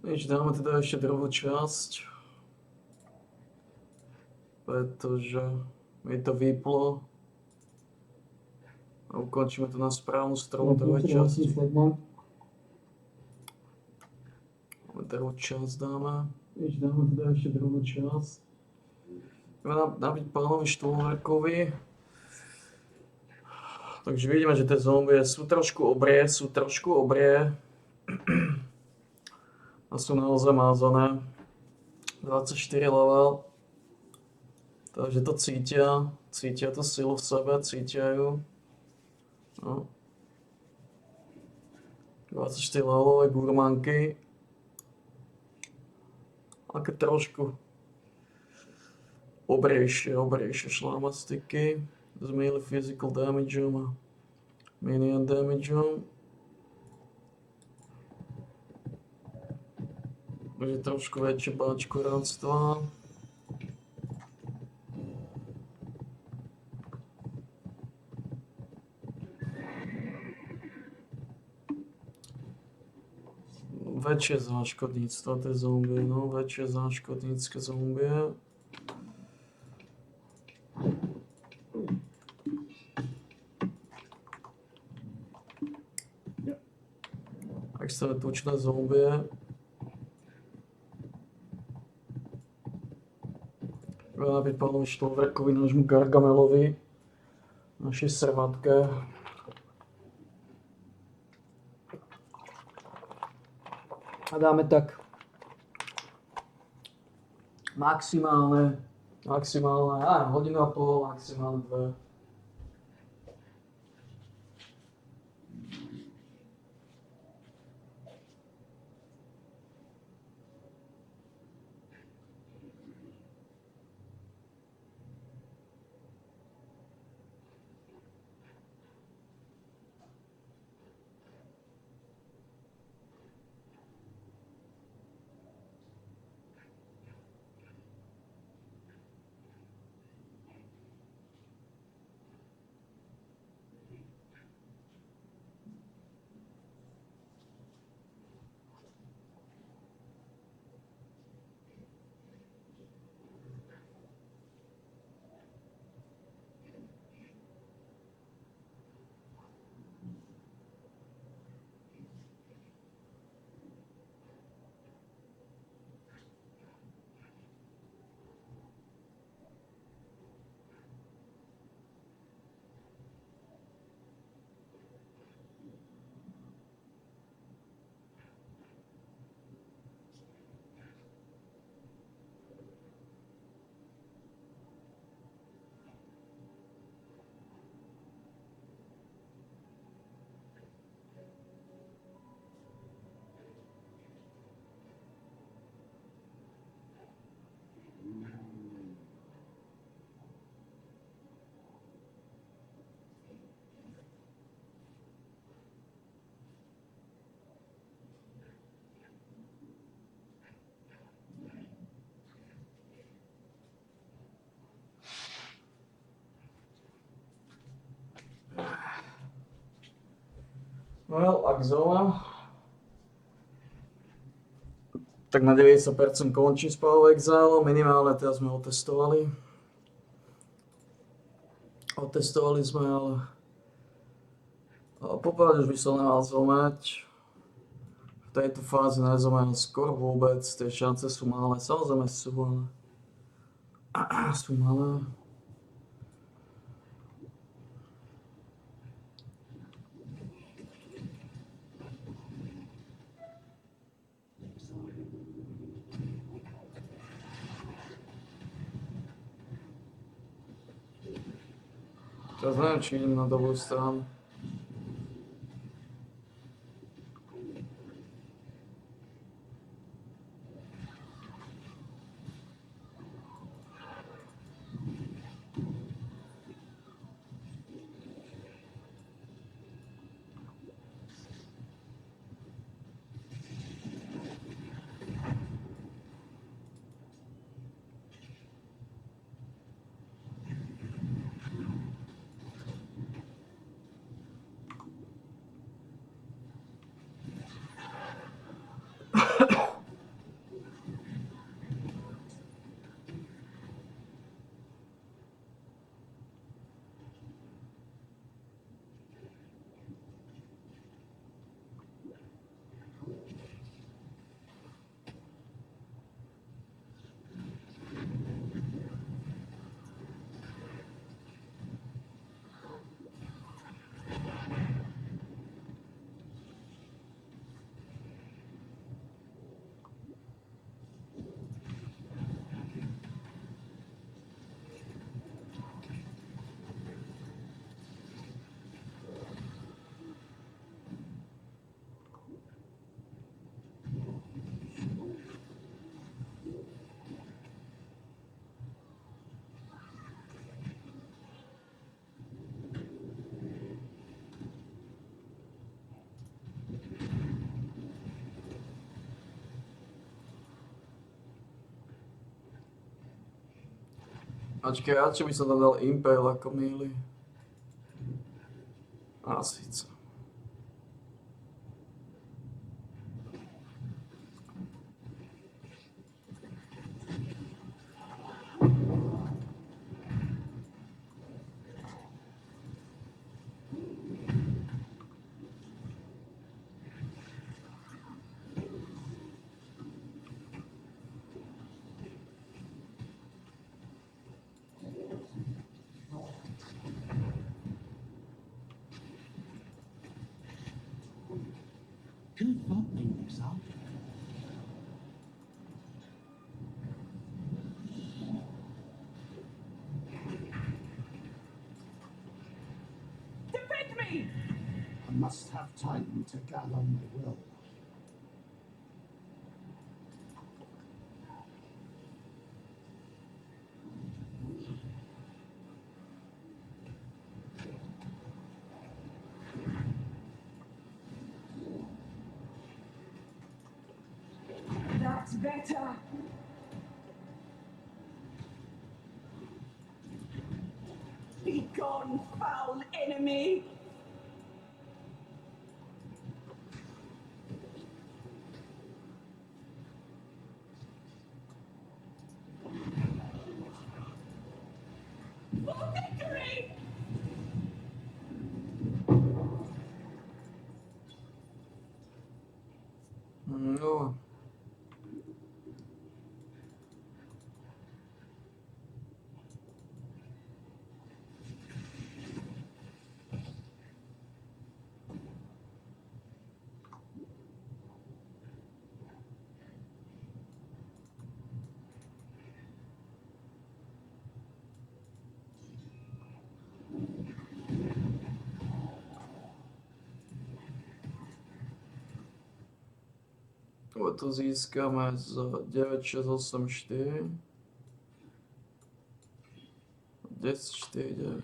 Nič, dáme teda ešte druhú časť, pretože mi to vyplo a ukončíme to na správnu stranu druhej časti. Druhú časť dáme. Nič, dáme teda ešte druhú časť. Ideme nabiť pánovi štvorkový. Takže vidíme, že tie zombie sú trošku obrie. A sú naozaj mázané. 24 level. Takže to cítia tú silu v sebe, cítia ju. No. 24 levelové gurmanky. Aké trošku obriejšie šlamastiky. S melee physical damageom a minion damageom. Takže trošku väčšie báčko rádstva. Väčšie záškodníctvo tie zombie, no, väčšie záškodnícke zombie. Extra tučné zombie. Budeme nabiť pánovi štvorvrkovi, nášmu Gargamelovi, našej srvatke. A dáme tak maximálne, hodinu a pol, maximálne 2. Well, Exile. Tak na 90% končí spávu Exile, minimálne teraz sme otestovali. Otestovali sme, ale popravde už by som nemal zomať. V tejto fáze nezomel skoro vôbec, tie šance sú malé, samozrejme sú malé. Sú malé. Teraz neviem, či idem na dobrú stranu. Ačkej, radšej by som tam dal Impale ako Melee. A síce. Good fighting, Exile. Defend me! I must have time to gather my will. That's better. Be gone, foul enemy! For victory! No. Tu získáme z 9684. 1049.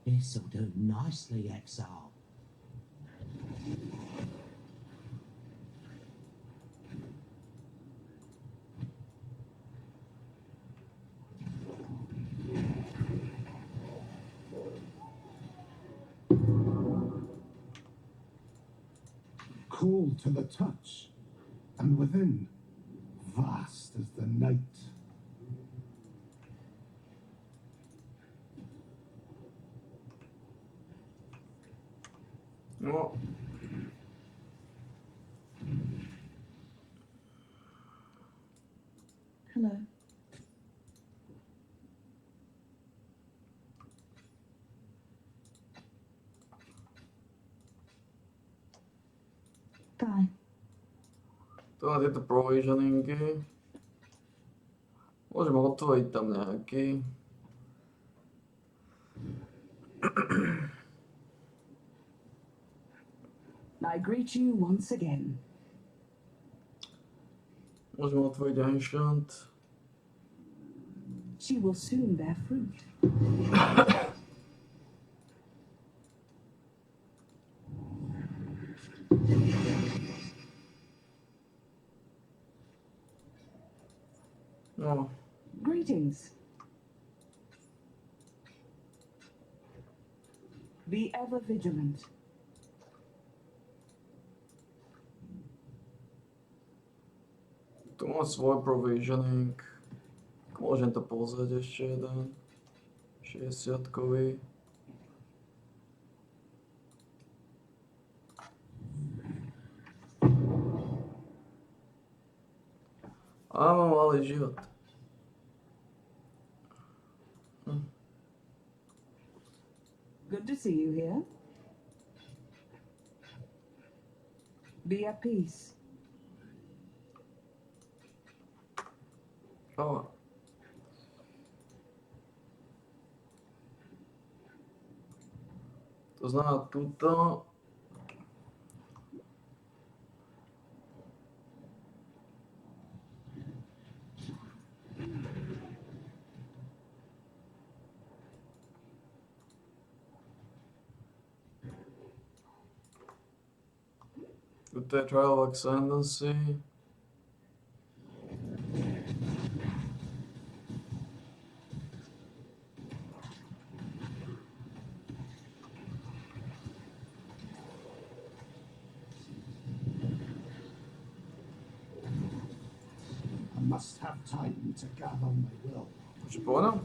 This'll do nicely, Exile. Cool to the touch, and within, vast as the night. No. Hello. Bye. Tu na tieto provisioningy. Môžeme otvoriť tam nejaký. I greet you once again. Môžeme otvoriť Ancient. She will soon bear fruit. No. Greetings. Be ever vigilant. Tu mám svoj provisioning. Môžem to pozrieť ešte jeden. 60-kový. A mám malý život. Good to see you here. Be at peace. Oh. To znamená, tuto Good day, trial of ascendancy. I must have time to gather my will. Už pohodem?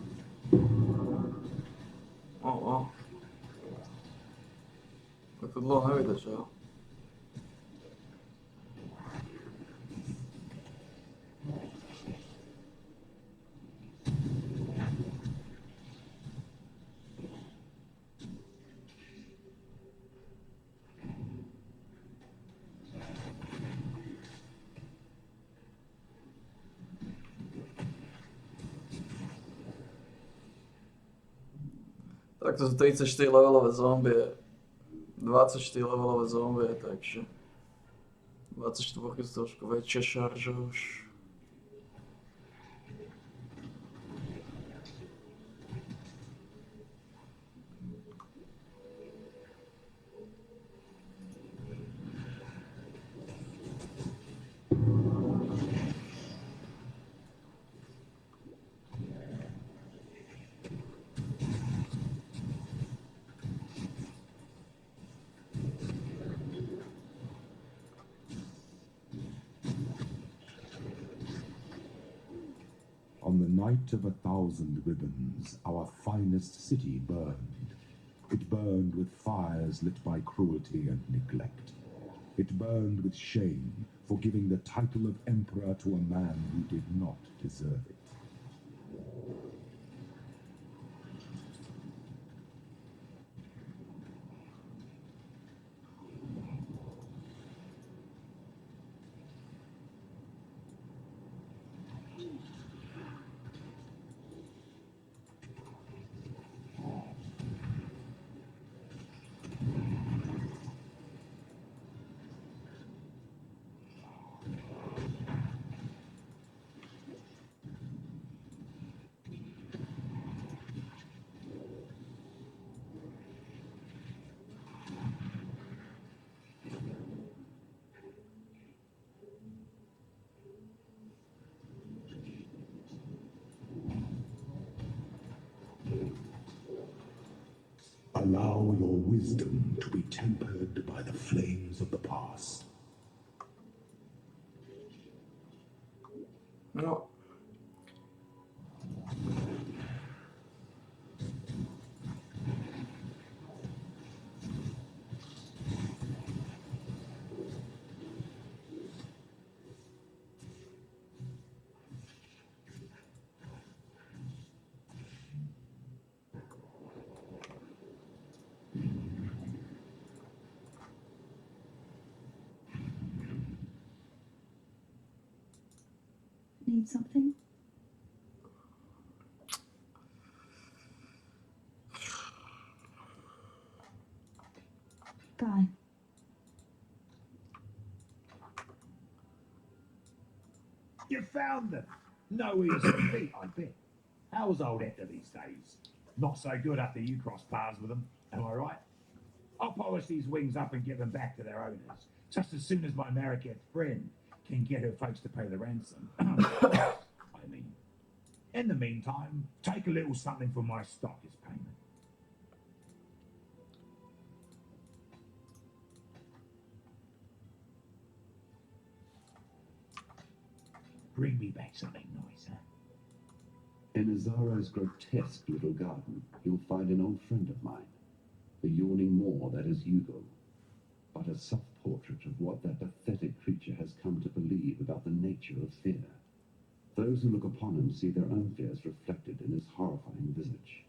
Tak to dlouho nevydržel. Tak to sú 34 levelové zombie. 24 levelové zombie, takže 24 sú trošku väčšie šarže už. On the night of 1,000 ribbons, our finest city burned. It burned with fires lit by cruelty and neglect. It burned with shame for giving the title of emperor to a man who did not deserve it. Allow your wisdom to be tempered by the flames of the past. No. Need something? Bye. You found them. No easy feat, I bet. How's old Etta these days? Not so good after you crossed paths with them, am I right? I'll polish these wings up and give them back to their owners, just as soon as my Marraket friend can get her folks to pay the ransom. I mean, in the meantime, take a little something from my stock as payment. Bring me back something nice, huh? In Azara's grotesque little garden, you'll find an old friend of mine, the yawning Moor that is Hugo, but a soft portrait of what that pathetic creature has come to believe about the nature of fear. Those who look upon him see their own fears reflected in his horrifying visage.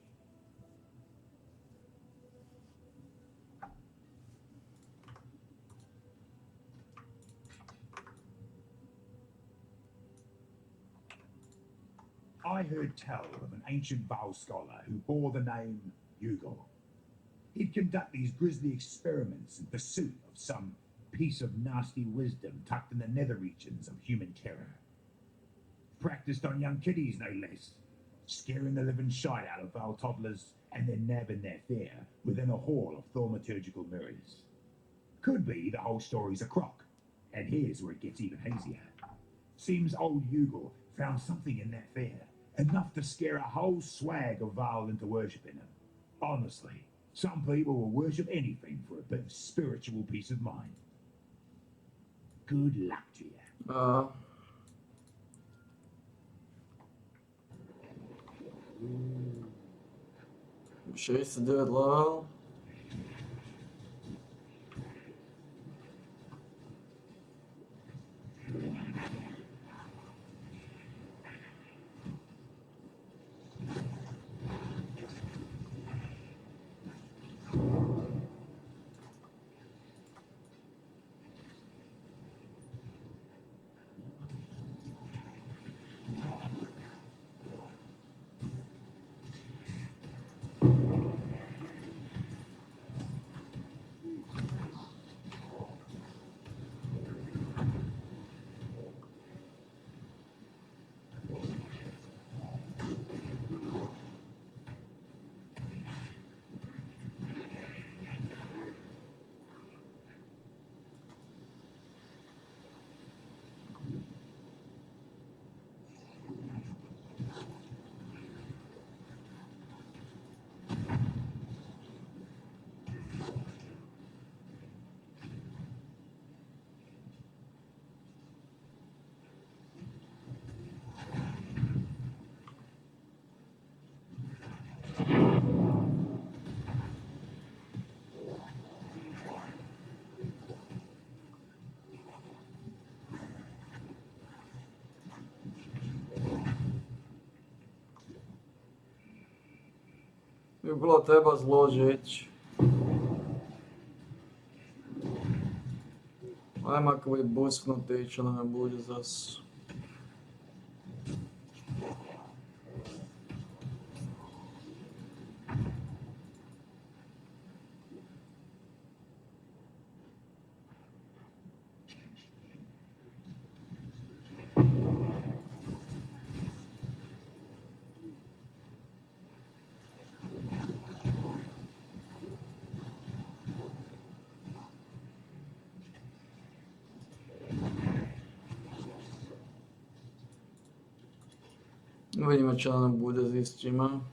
I heard tell of an ancient Baal scholar who bore the name Hugo. He'd conduct these grisly experiments in pursuit of some piece of nasty wisdom tucked in the nether regions of human terror. Practiced on young kiddies, no less, scaring the living shite out of Baal toddlers and then nabbing their fear within a hall of thaumaturgical mirrors. Could be the whole story's a crock, And here's where it gets even hazier. Seems old Ugal found something in that fair, enough to scare a whole swag of Val into worshipping him. Honestly, some people will worship anything for a bit of spiritual peace of mind. Good luck to you. I'm sure used to do it well. By bylo treba zložiť. Len ako bude busknutý, čo nám bude zas. Uvidíme, čo nám bude, zistíme.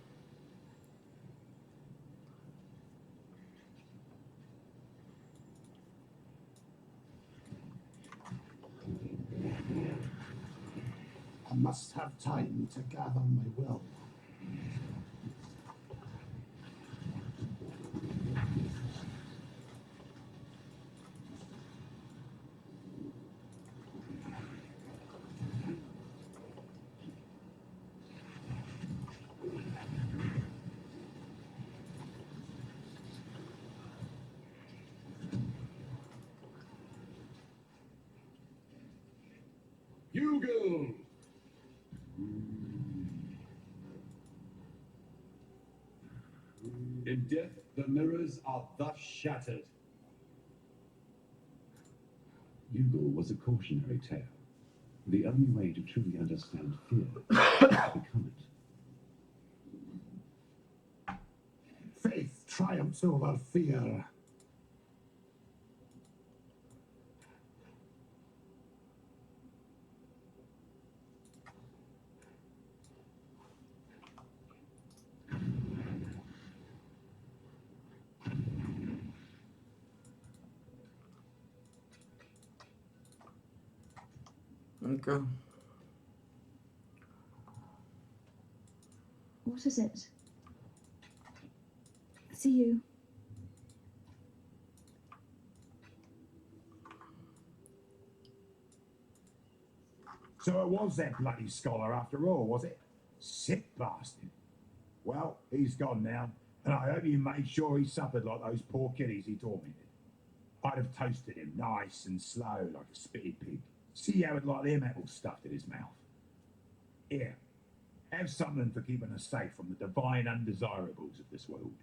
I must have time to gather my will. Ugal! In death, the mirrors are thus shattered. Ugal was a cautionary tale. The only way to truly understand fear is to become it. Faith triumphs over fear. Okay. What is it? See you. So it was that bloody scholar after all, was it? Sick bastard. Well, he's gone now, and I hope you made sure he suffered like those poor kiddies he tormented. I'd have toasted him nice and slow like a spitted pig. See how it like them apples stuffed in his mouth. Here, have something for keeping us safe from the divine undesirables of this world.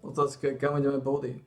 Otázka je, kam ideme body.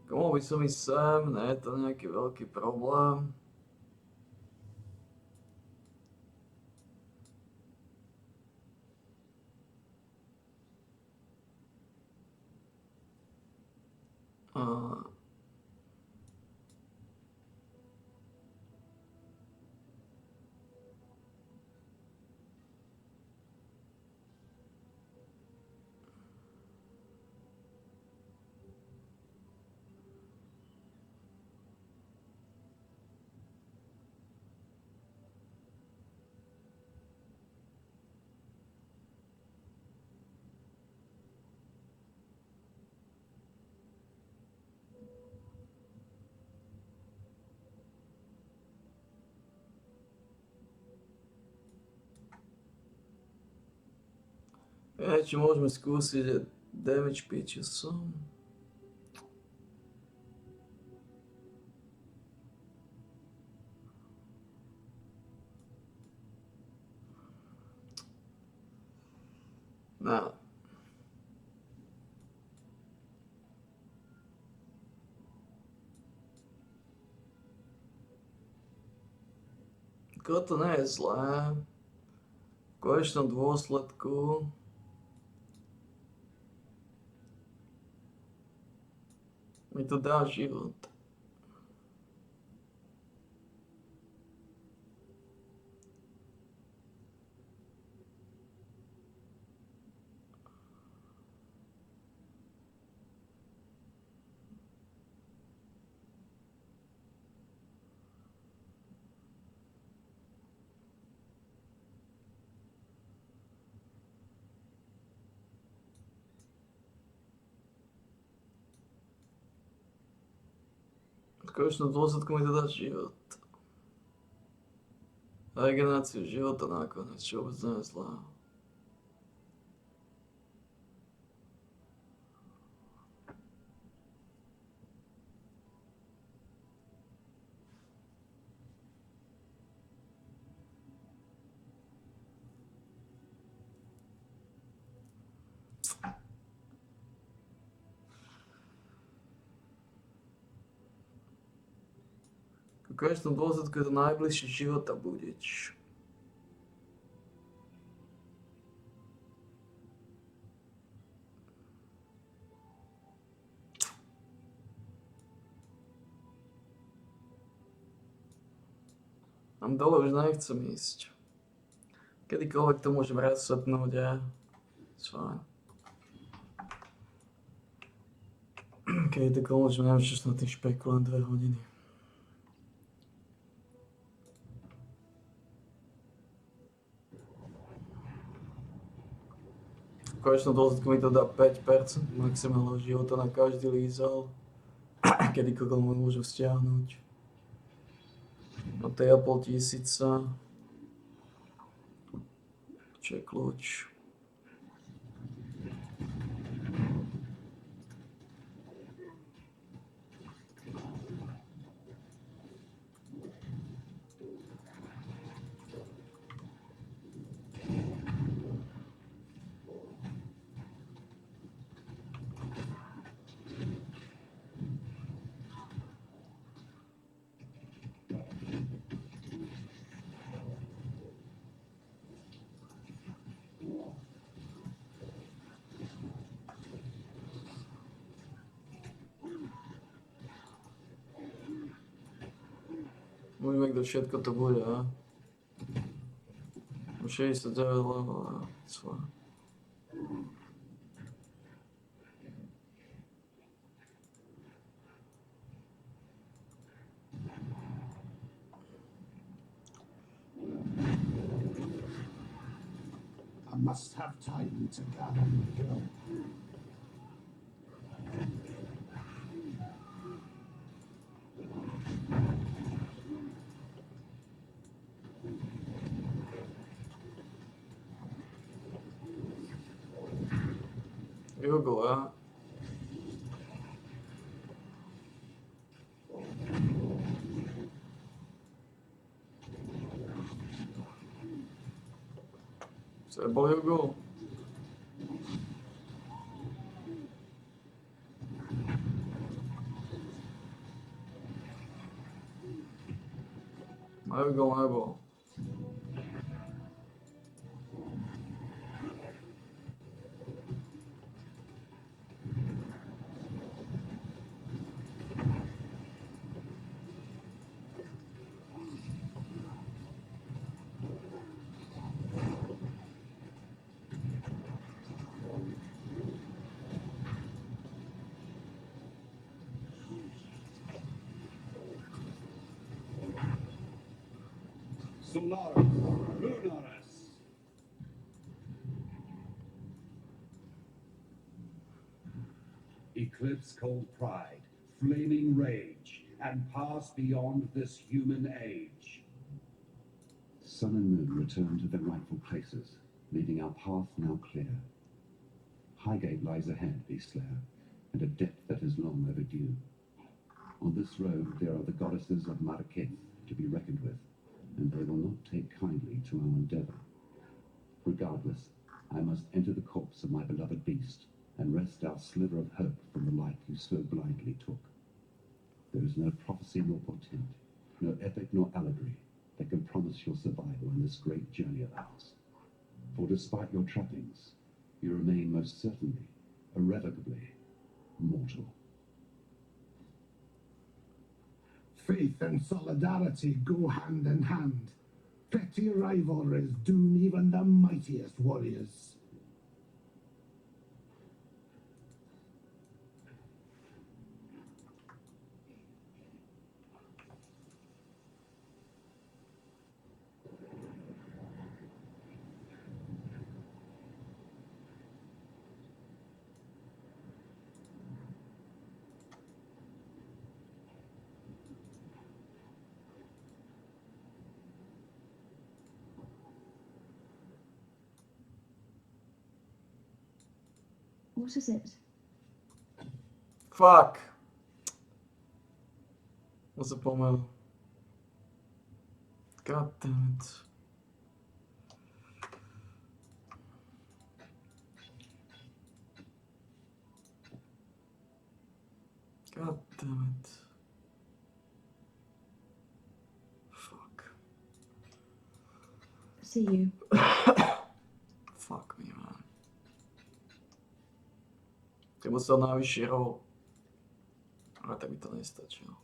Mohol by som ísť sem, nie je to nejaký veľký problém. A či môžeme skúsiť damage pitchesom. No. To nie je zlé. V konečnom dôsledku mi to dá život. V konečnom dôsledku mi to dá život. Regeneráciu života nakoniec, čo vôbec nie je zlé. V konečnom dôsledku je to najbližšie života budič. Tam dole už nechcem ísť. Kedykoľvek to môžem resetnúť a fajn. Kedykoľvek môžem, neviem, čo som na tým špekulujem 2 hodiny. V konečnom dôsledku mi to dá 5% maximálneho života na každý lízal. Kedykoľvek môžem stiahnuť. No to je 500. Čo je kľúč? Uvidíme, kto všetko to bude, a? 69 level, a co? I must have time to gather and go. Google, a? Co bol Google? Nebol. Solaris, Lunaris. Eclipse cold pride, flaming rage, and pass beyond this human age. Sun and moon return to their rightful places, leaving our path now clear. Highgate lies ahead, Beastslayer, and a depth that is long overdue. On this road there are the goddesses of Marrakech to be reckoned with, and they will not take kindly to our endeavor. Regardless, I must enter the corpse of my beloved beast, and wrest our sliver of hope from the life you so blindly took. There is no prophecy nor portent, no epic nor allegory that can promise your survival in this great journey of ours. For despite your trappings, you remain most certainly, irrevocably, mortal. Faith and solidarity go hand in hand. Petty rivalries doom even the mightiest warriors. What is it? Fuck. Zapomněl. God damn it. God damn it. Fuck. See you. Fuck me, man. Ty musel na vyšší roll. Ale tak by to nestačilo.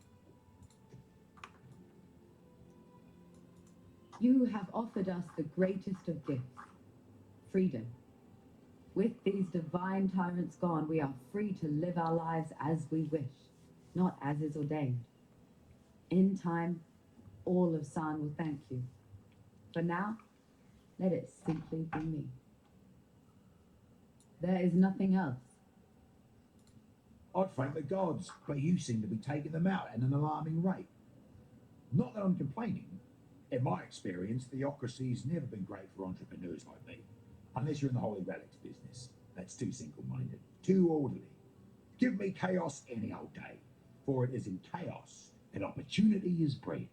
You have offered us the greatest of gifts, freedom. With these divine tyrants gone, we are free to live our lives as we wish, not as is ordained. In time, all of San will thank you. For now, let it simply be me. There is nothing else. I'd thank the gods, but you seem to be taking them out at an alarming rate. Not that I'm complaining. In my experience, theocracy's never been great for entrepreneurs like me. Unless you're in the Holy Relics business. That's too single-minded, too orderly. Give me chaos any old day, for it is in chaos that opportunity is bred.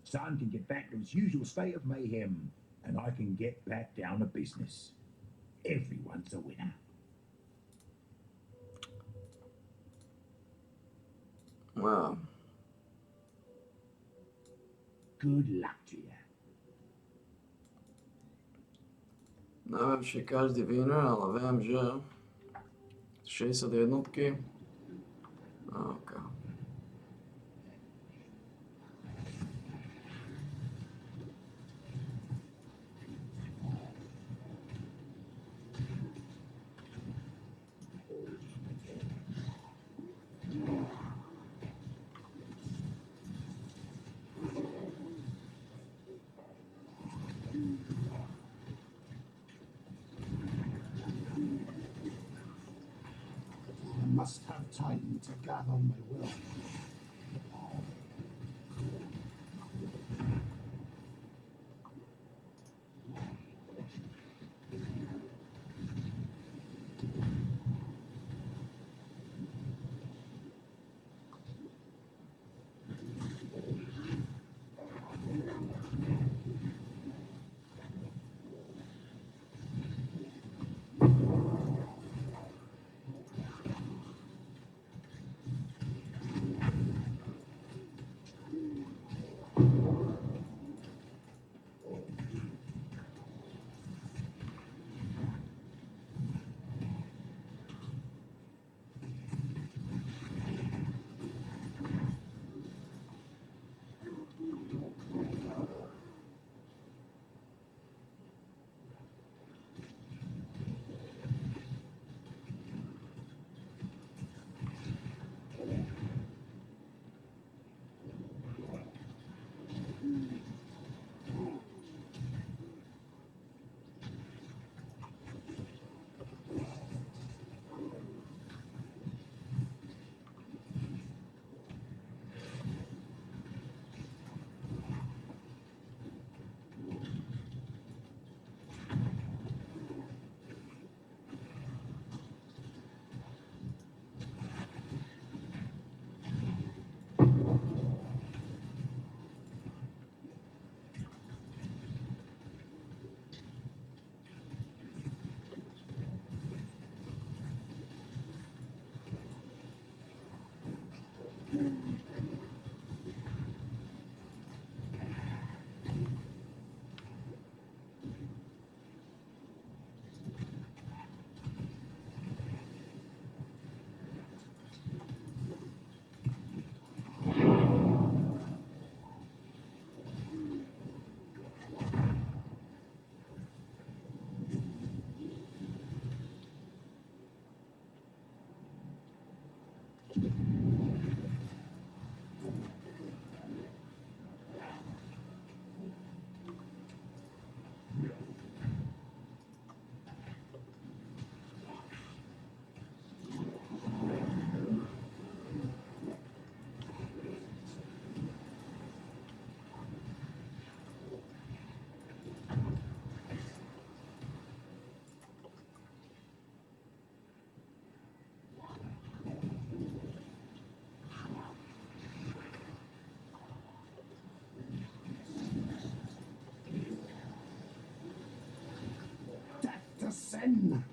Sun can get back to its usual state of mayhem, and I can get back down to business. Everyone's a winner. Wow. Good luck to you. Nevím, či každý vyhne, ale vím, že 60 jednotky. Ok. I must have time to gather my will. Death to sin!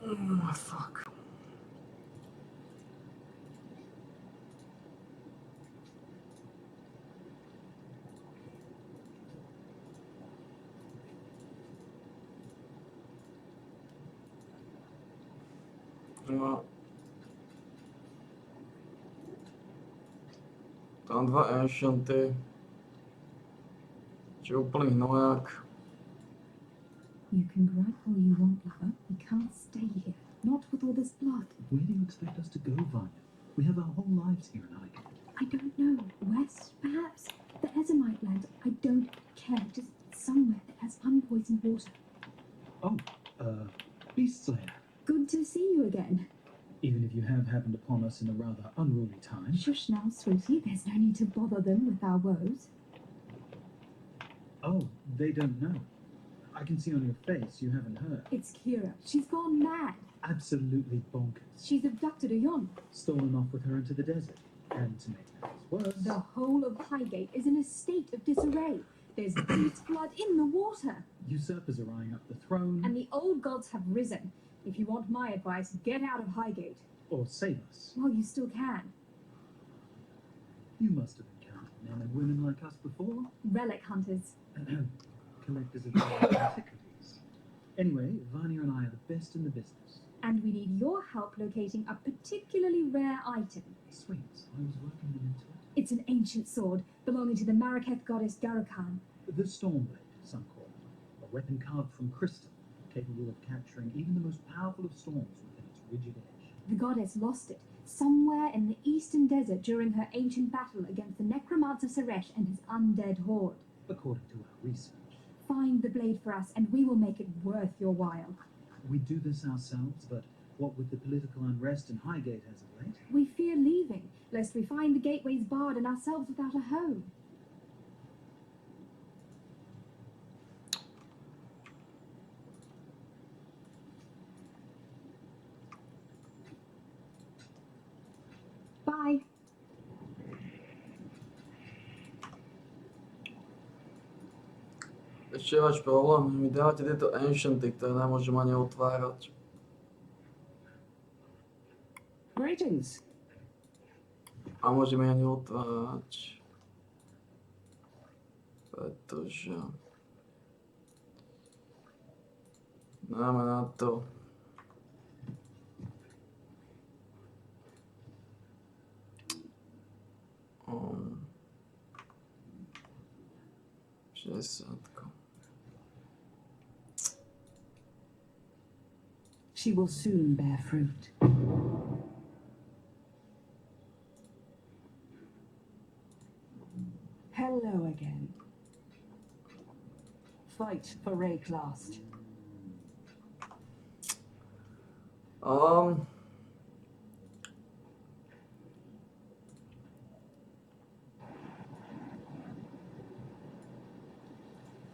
Oh, fuck. Jo. Tam 2 enchanty. Či úplný hnoják. You can grab all you want, lover. We can't stay here. Not with all this blood. Where do you expect us to go, Vanya? We have our whole lives here in Highgate. I don't know. West, perhaps? The Ezemite land. I don't care. Just somewhere that has unpoisoned water. Oh, Beast Slayer. Good to see you again. Even if you have happened upon us in a rather unruly time. Shush now, sweetie. There's no need to bother them with our woes. Oh, they don't know. I can see on your face you haven't heard. It's Kira. She's gone mad. Absolutely bonkers. She's abducted a yon. Stolen off with her into the desert. And to make matters worse... The whole of Highgate is in a state of disarray. There's beast blood in the water. Usurpers are eyeing up the throne. And the old gods have risen. If you want my advice, get out of Highgate. Or save us. While you still can. You must have encountered men and women like us before. Relic hunters. Collectors of antiquities. Anyway, Vanya and I are the best in the business. And we need your help locating a particularly rare item. Sweet, I was working them into it. It's an ancient sword belonging to the Maraketh goddess Garukan. The Stormblade, some call it. A weapon carved from crystal, capable of capturing even the most powerful of storms within its rigid edge. The goddess lost it somewhere in the eastern desert during her ancient battle against the necromancer Suresh and his undead horde. According to our research. Find the blade for us, and we will make it worth your while. We do this ourselves, but what with the political unrest in Highgate as of late? We fear leaving, lest we find the gateways barred and ourselves without a home. Bye. Ešte je váš problém, mi dávate tieto enchanty, ktoré nemôžem ani otvárať. Greetings. A môžeme ani otvárať. Pretože... Máme na to. Um, 60. She will soon bear fruit. Hello again. Fight for Rayclast.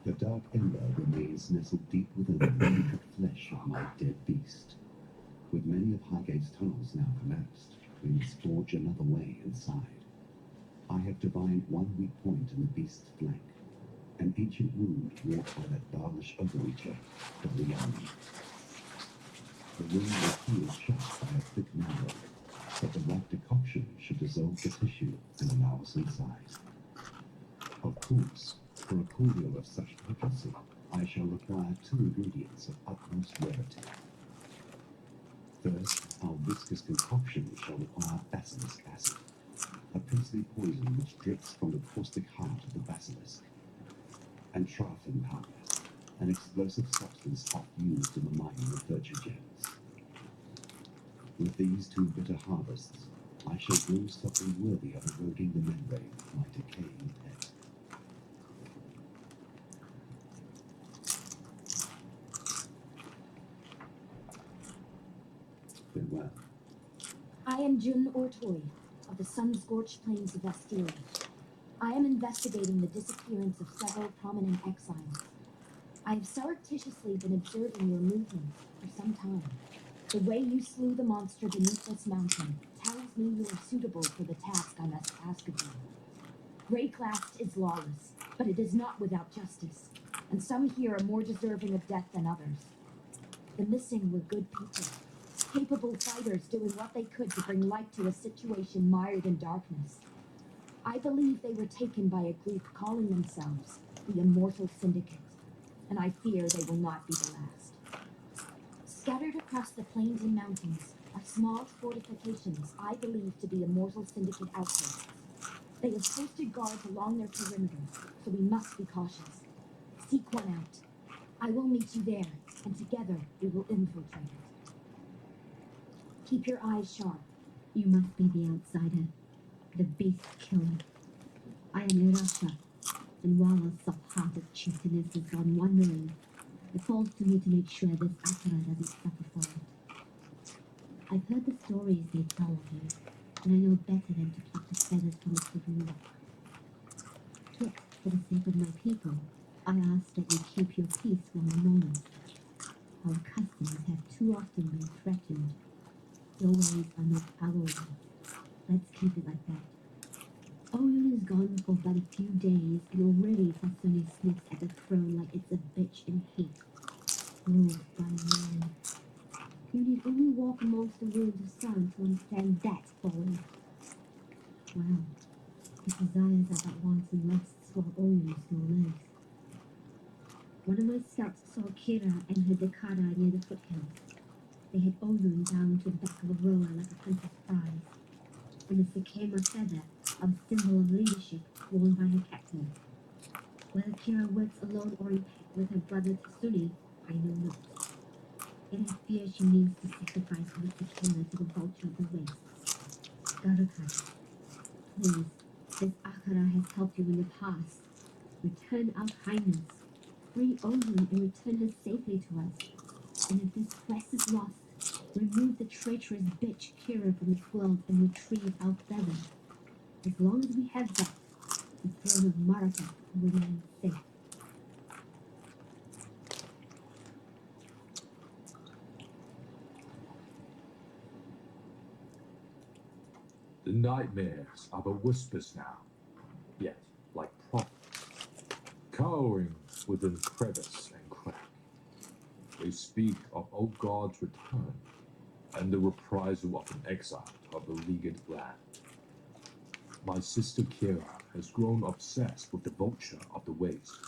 The dark ember remains nestled deep within the delicate flesh of my dead beast. With many of Highgate's tunnels now collapsed, we must forge another way inside. I have divined one weak point in the beast's flank, an ancient wound wrought by that Barlish overreacher, the Liang. The wound was healed shut by a thick narrow, but the right decoction should dissolve the tissue and allow us inside. Of course, for a cordial of such potency, I shall require 2 ingredients of utmost rarity. First, our viscous concoction shall require basilisk acid, a princely poison which drips from the caustic heart of the basilisk, and trifin powder, an explosive substance oft used in the mining of virtue gems. With these 2 bitter harvests, I shall brew something worthy of eroding the membrane of my decaying pet. Farewell. I am Jun Ortoi, of the sun-scorched plains of Vestiria. I am investigating the disappearance of several prominent exiles. I have surreptitiously been observing your movements for some time. The way you slew the monster beneath this mountain tells me you are suitable for the task I must ask of you. Greyclast is lawless, but it is not without justice, and some here are more deserving of death than others. The missing were good people, capable fighters doing what they could to bring light to a situation mired in darkness. I believe they were taken by a group calling themselves the Immortal Syndicate, and I fear they will not be the last. Scattered across the plains and mountains are small fortifications I believe to be Immortal Syndicate outposts. They have posted guards along their perimeters, so we must be cautious. Seek one out. I will meet you there, and together we will infiltrate it. Keep your eyes sharp. You must be the outsider, the beast killer. I am Irasha, and while a soft-hearted chieftainess has gone wandering, it falls to me to make sure this Akara doesn't suffer for it. I've heard the stories they tell of you, and I know better than to pluck the feathers from a sleeping rock. Yet, for the sake of my people, I ask that you keep your peace while I mourn. Our customs have too often been threatened. Your ways are not our ways. Let's keep it like that. Oyun is gone for but a few days, and already Tasuni sniffs at the throne like it's a bitch in heat. Ruled by a man. You need only walk amongst the ruins of Sun to understand that folly. Well, his desires are but wants and lusts while Oyun still lives. One of my scouts saw Kira and her Dekada near the foothills. They had Oyun down to the back of a rower like a hunter's prize, and the Sakema feather, a symbol of leadership, worn by her captor. Whether Kira works alone or in pact with her brother Tasuni, I know not. Yet I fear she means to sacrifice her Sakema to the vulture of the waste. Garukai, please, this Akara has helped you in the past. Return our kindness. Free Oyun and return her safely to us. And if this quest is lost, remove the traitorous bitch Kira from the quilt and retrieve our feather. As long as we have that, the throne of Maraka will remain safe. The nightmares are but whispers now, yet like prophets, cowering within crevice and crack. They speak of old God's return and the reprisal of an exile of the leagued land. My sister Kira has grown obsessed with the vulture of the waste,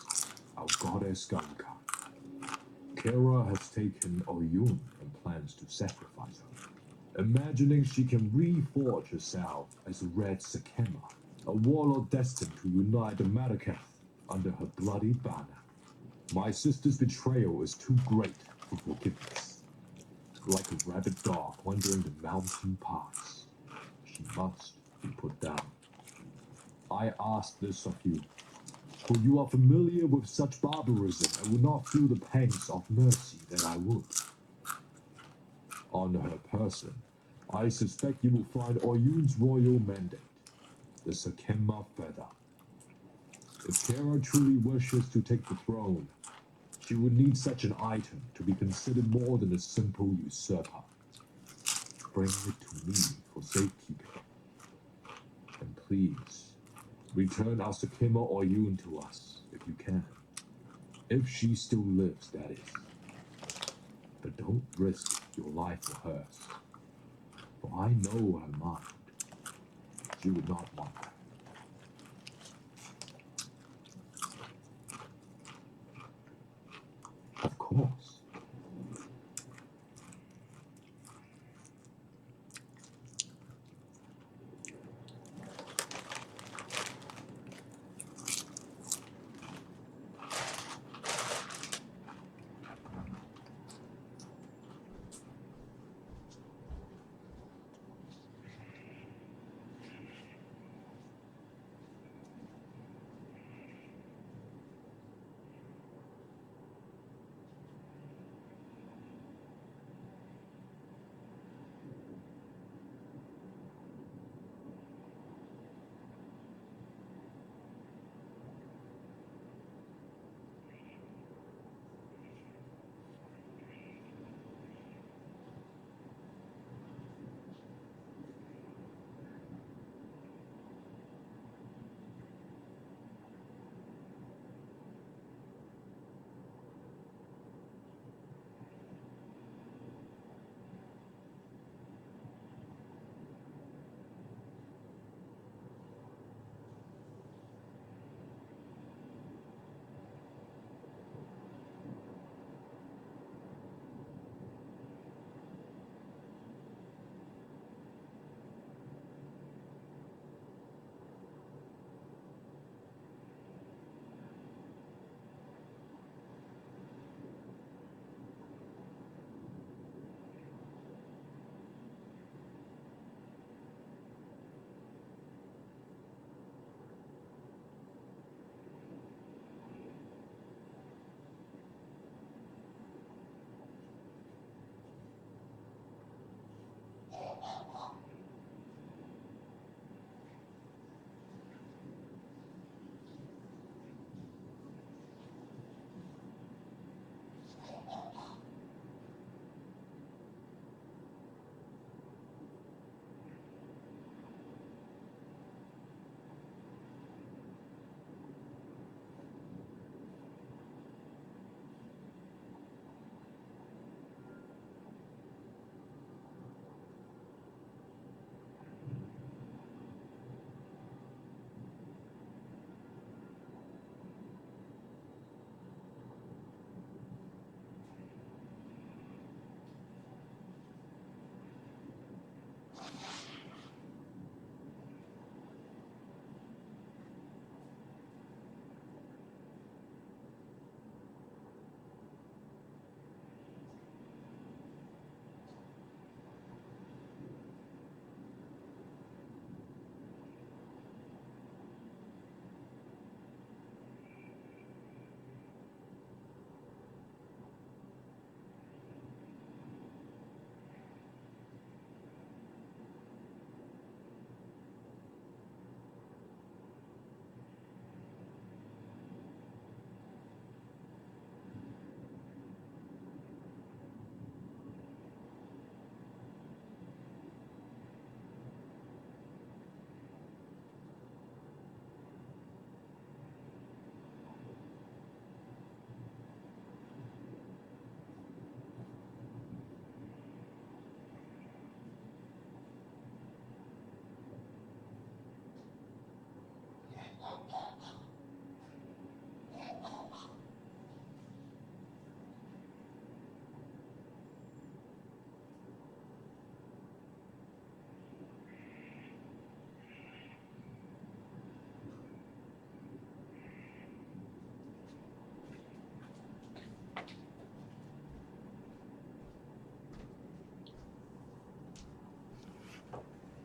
our goddess Ganka. Kira has taken Oyun and plans to sacrifice her, imagining she can reforge herself as a Red Sakema, a warlord destined to unite the Marakath under her bloody banner. My sister's betrayal is too great for forgiveness. Like a rabid dog wandering the mountain paths, she must be put down. I ask this of you, for you are familiar with such barbarism and will not feel the pangs of mercy that I would. On her person, I suspect you will find Oyun's royal mandate, the Sakema feather. If Kara truly wishes to take the throne, she would need such an item to be considered more than a simple usurper. Bring it to me for safekeeping. And please, return Asakima Oyun to us, if you can. If she still lives, that is. But don't risk your life for hers. For I know her mind. She would not want that. Of course.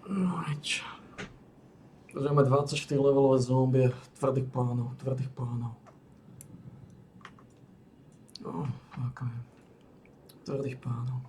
Nič. Takže máme 24 levelové zombie, tvrdých pánov, tvrdých pánov. No, ok. Tvrdých pánov.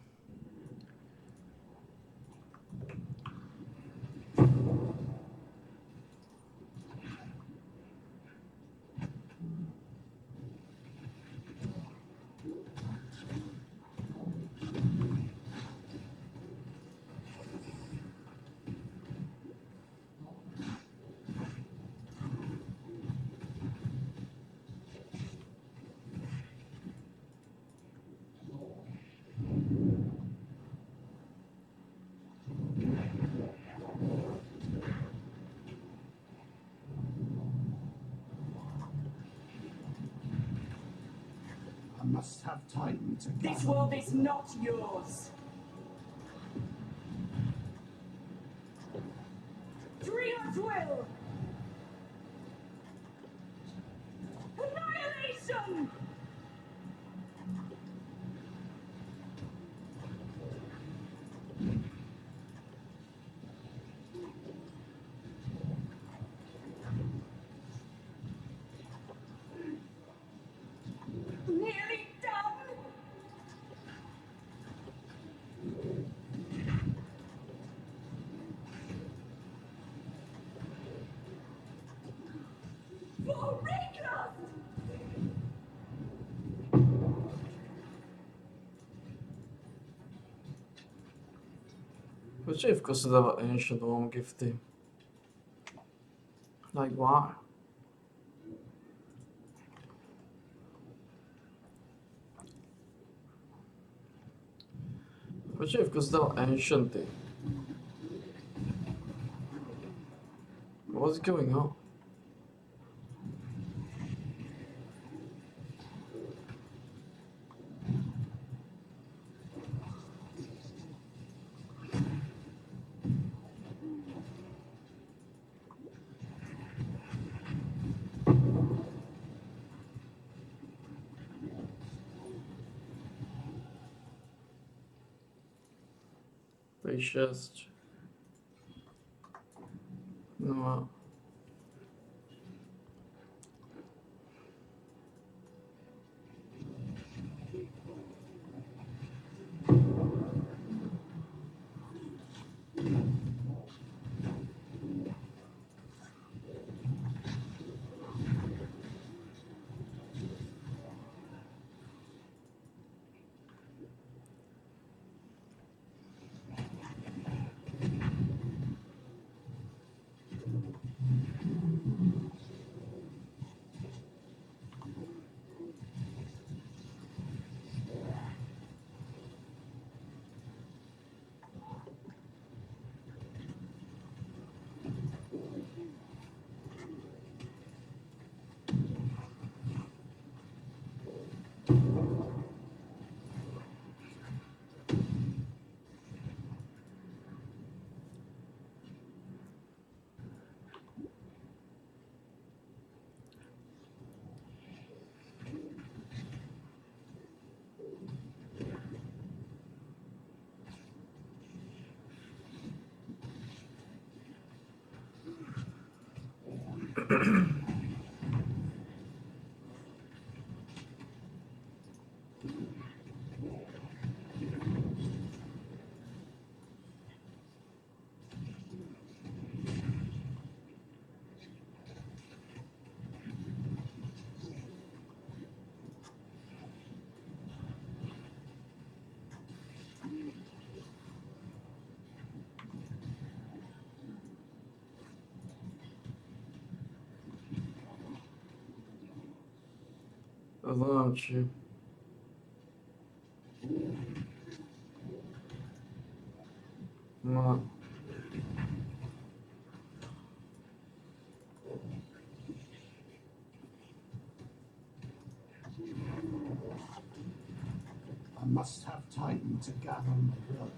must have time to This gather. world is not yours. Dreamer's will! Annihilation! Nearly done! For Reckless! Počkej, v kose dává Ancient Home gifty. Like why? Počkej, v kose dává Ancienty. What's going on? To je 6. No a... Znači... Ma... I must have time to gather my blood.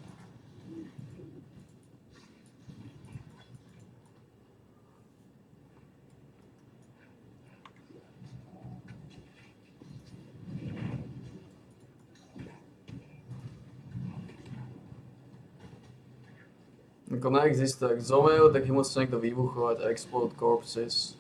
Ako neexistuje, jak zomrel, tak musí někdo vybuchovat a explode corpses.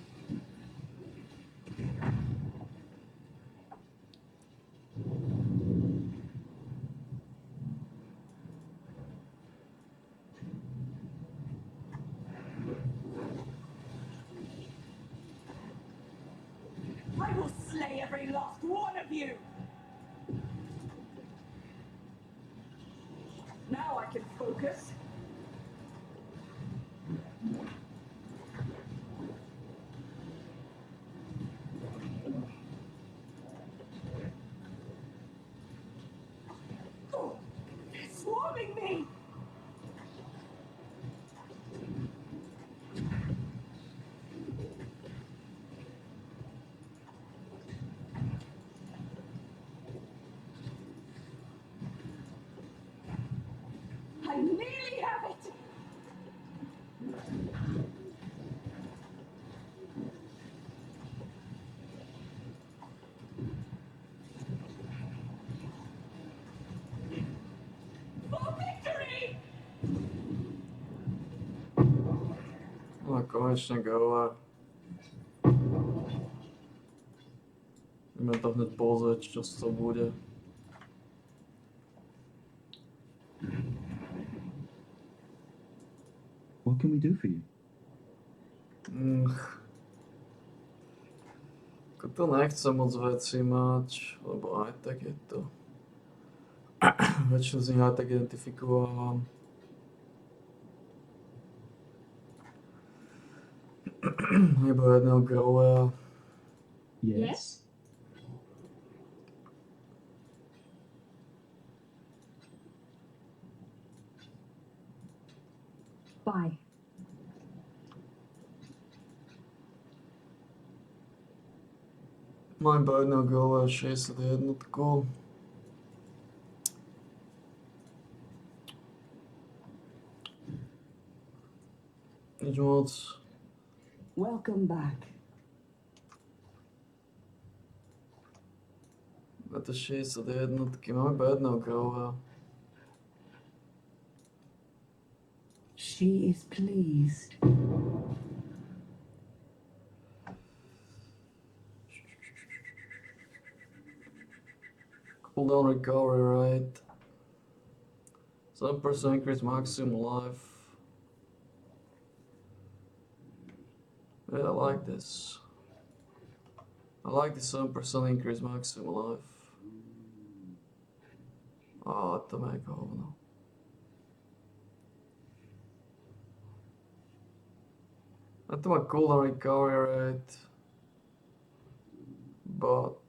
I will slay every last one of you! Now I can focus. Oh, they're swarming me! konečně gové. Ideme to hned pozrieť, čo z toho bude. What can we do for you? Ako to nechcem moc veci mať, lebo aj tak je to. Väčšinu z nich aj tak identifikovávam. Iba jedného growera. Yes. Bye. Mám iba jedného growera 61. Nič moc. Welcome back. Na to 61. Mám iba jedného growera. She is pleased. Cooldown recovery rate. 7% increase maximum life. Yeah, I like this. I like the 7% increase maximum life. Oh, to make hovno. A to má cooldown recovery rate. But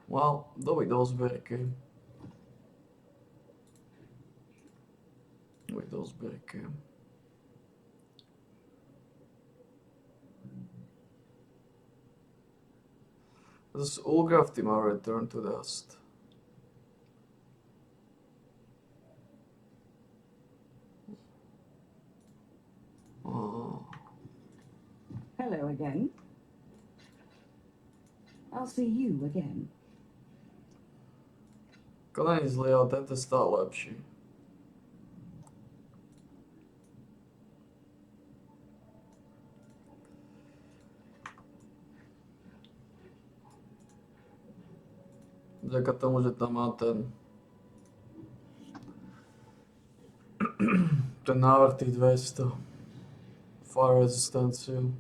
well, dobi do zbierky. Dobi do zbierky. This Ulgraf team are returned to dust. Oh. Hello again. I'll see you again. Konec zlý, ale tento je stále lepší. Vďaka tomu, že tam má ten návrh tých 200 fire rezistenciu.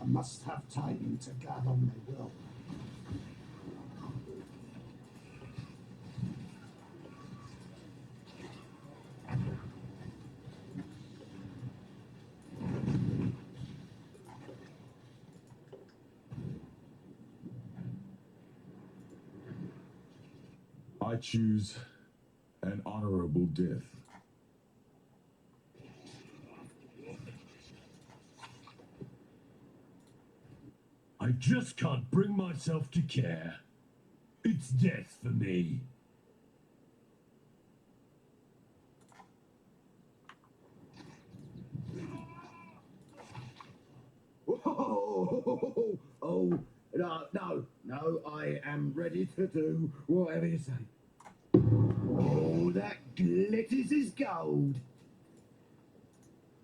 I must have time to gather my will. I choose an honorable death. I just can't bring myself to care. It's death for me. Oh, no, I am ready to do whatever you say. Oh, that glitters is gold.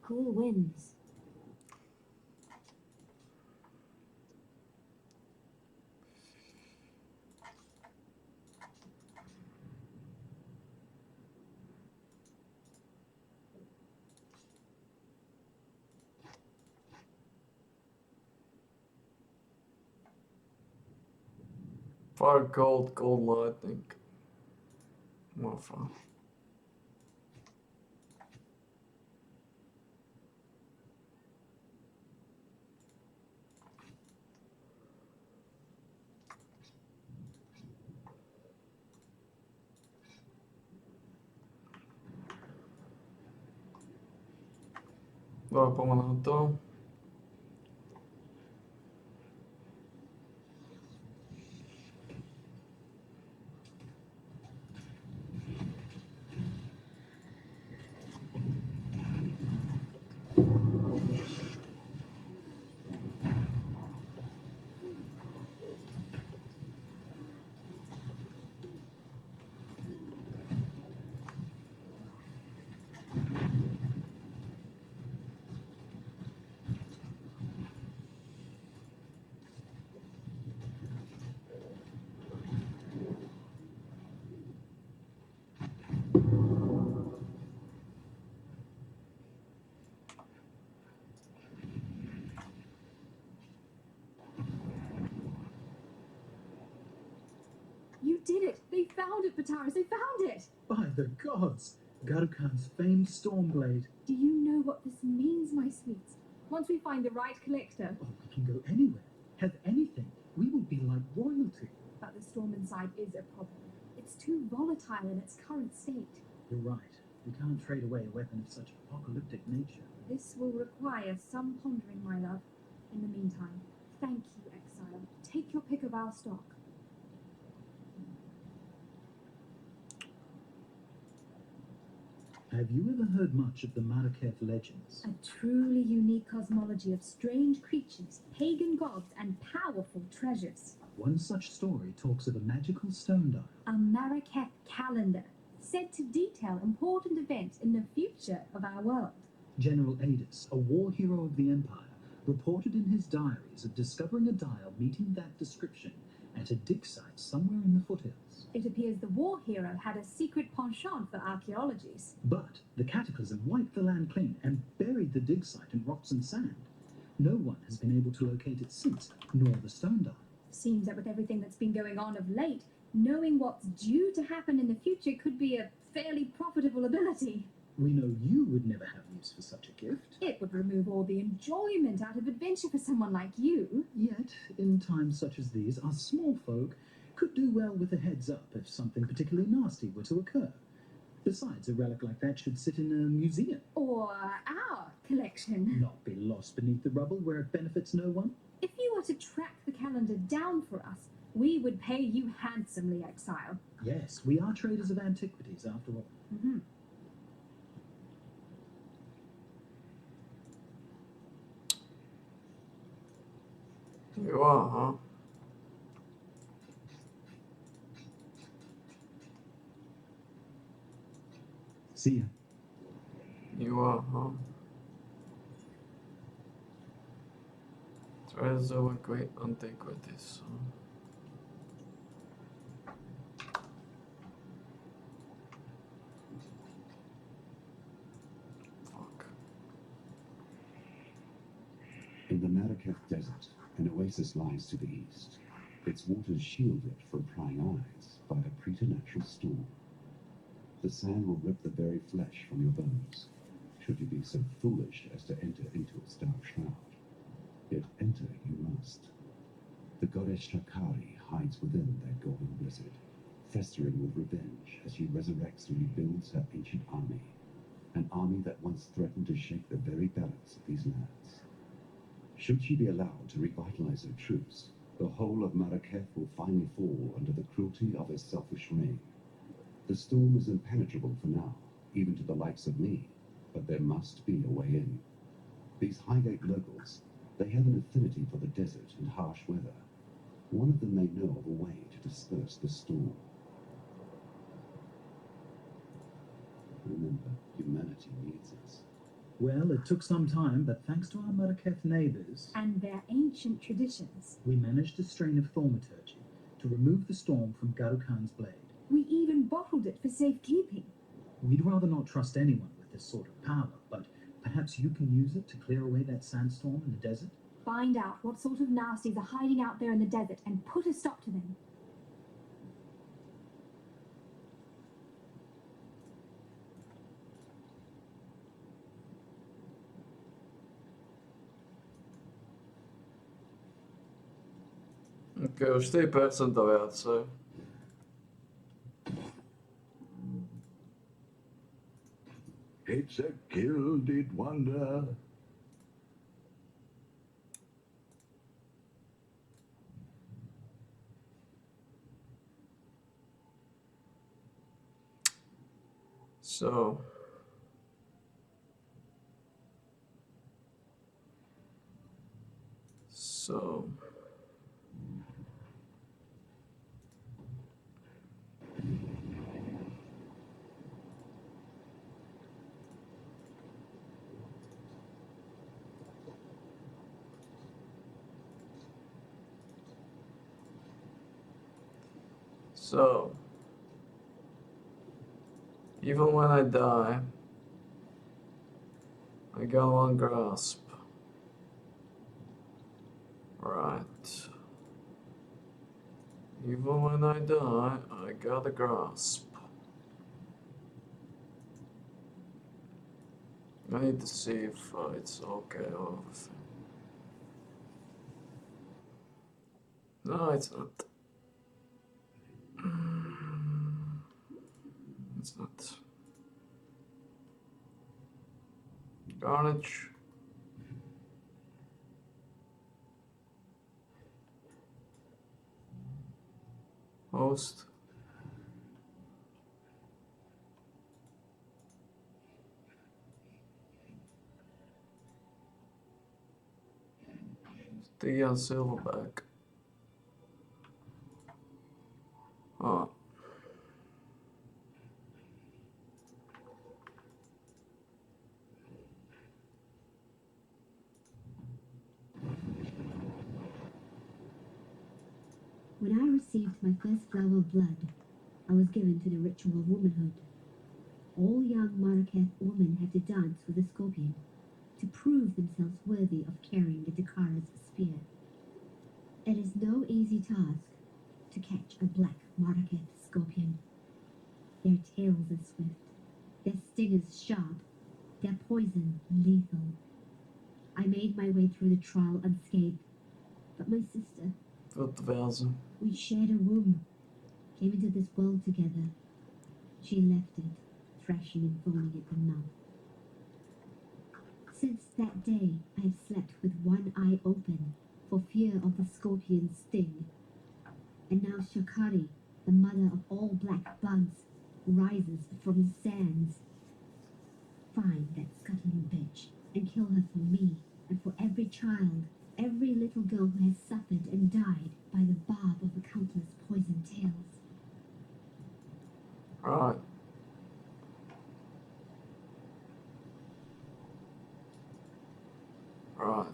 Cool winds. Fire cold, cold lightning. More fun. Dobra, poďme na to. found it, Bataris! They found it! By the gods! Garukan's famed Stormblade. Do you know what this means, my sweets? Once we find the right collector. Oh, we can go anywhere. Have anything. We will be like royalty. But the storm inside is a problem. It's too volatile in its current state. You're right. We can't trade away a weapon of such apocalyptic nature. This will require some pondering, my love. In the meantime, thank you, Exile. Take your pick of our stock. Have you ever heard much of the Marrakech legends? A truly unique cosmology of strange creatures, pagan gods, and powerful treasures. One such story talks of a magical stone dial. A Marrakech calendar, said to detail important events in the future of our world. General Adis, a war hero of the Empire, reported in his diaries of discovering a dial meeting that description at a dig site somewhere in the foothills. It appears the war hero had a secret penchant for archaeologies. But the cataclysm wiped the land clean and buried the dig site in rocks and sand. No one has been able to locate it since, nor the stone dial. Seems that with everything that's been going on of late, knowing what's due to happen in the future could be a fairly profitable ability. We know you would never have use for such a gift. It would remove all the enjoyment out of adventure for someone like you. Yet, in times such as these, our small folk could do well with a heads up if something particularly nasty were to occur. Besides, a relic like that should sit in a museum. Or our collection. Not be lost beneath the rubble where it benefits no one. If you were to track the calendar down for us, we would pay you handsomely, Exile. Yes, we are traders of antiquities, after all. Mm-hmm. You are, huh? See ya. You are, huh? Treasure of great antiquities. Huh? Fuck. In the Marrakech Desert, an oasis lies to the east. Its waters shield it from prying eyes by a preternatural storm. The sand will rip the very flesh from your bones, should you be so foolish as to enter into its dark shroud. Yet enter you must. The goddess Shakari hides within that golden blizzard, festering with revenge as she resurrects and rebuilds her ancient army, an army that once threatened to shake the very balance of these lands. Should she be allowed to revitalize her troops, the whole of Marrakech will finally fall under the cruelty of her selfish reign. The storm is impenetrable for now, even to the likes of me, but there must be a way in. These Highgate locals, they have an affinity for the desert and harsh weather. One of them may know of a way to disperse the storm. Remember, humanity needs us. Well, it took some time, but thanks to our Marrakech neighbors, And their ancient traditions. we managed a strain of thaumaturgy to remove the storm from Garukan's blade. We even bottled it for safekeeping. We'd rather not trust anyone with this sort of power, but perhaps you can use it to clear away that sandstorm in the desert? Find out what sort of nasties are hiding out there in the desert and put a stop to them. Ok, o 4% viacej. It's a gilded wonder. So. So, even when I die, I got one grasp. Right. Even when I die, I got a grasp. I need to see if it's okay or everything. No, it's not. It's not. Carnage. Host. Tea and silverback. Ah. When I received my first flower of blood, I was given to the ritual of womanhood. All young Maraketh women have to dance with a scorpion to prove themselves worthy of carrying the Dakara's spear. It is no easy task to catch a black Maraketh scorpion. Their tails are swift, their stingers sharp, their poison lethal. I made my way through the trial unscathed, but my sister, we shared a womb, came into this world together. She left it, thrashing and foaming at the mouth. Since that day, I have slept with one eye open, for fear of the scorpion's sting. And now Shakari, the mother of all black bugs, rises from the sands. Find that scuttling bitch, and kill her for me, and for every child, every little girl who has suffered and died by the barb of the countless poison tails. Right. Right.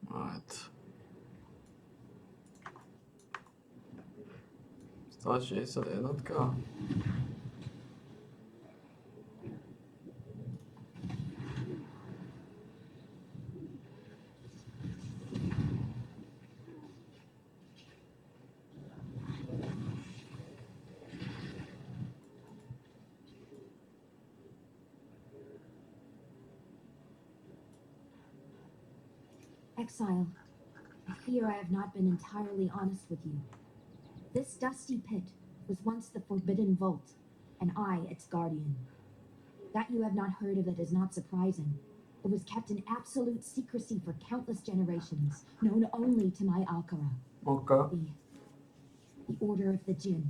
Right. Starší se jednotka. Exile, I fear I have not been entirely honest with you. This dusty pit was once the Forbidden Vault, and I its guardian. That you have not heard of it is not surprising. It was kept in absolute secrecy for countless generations, known only to my Alkara. Okay. The Order of the Jinn.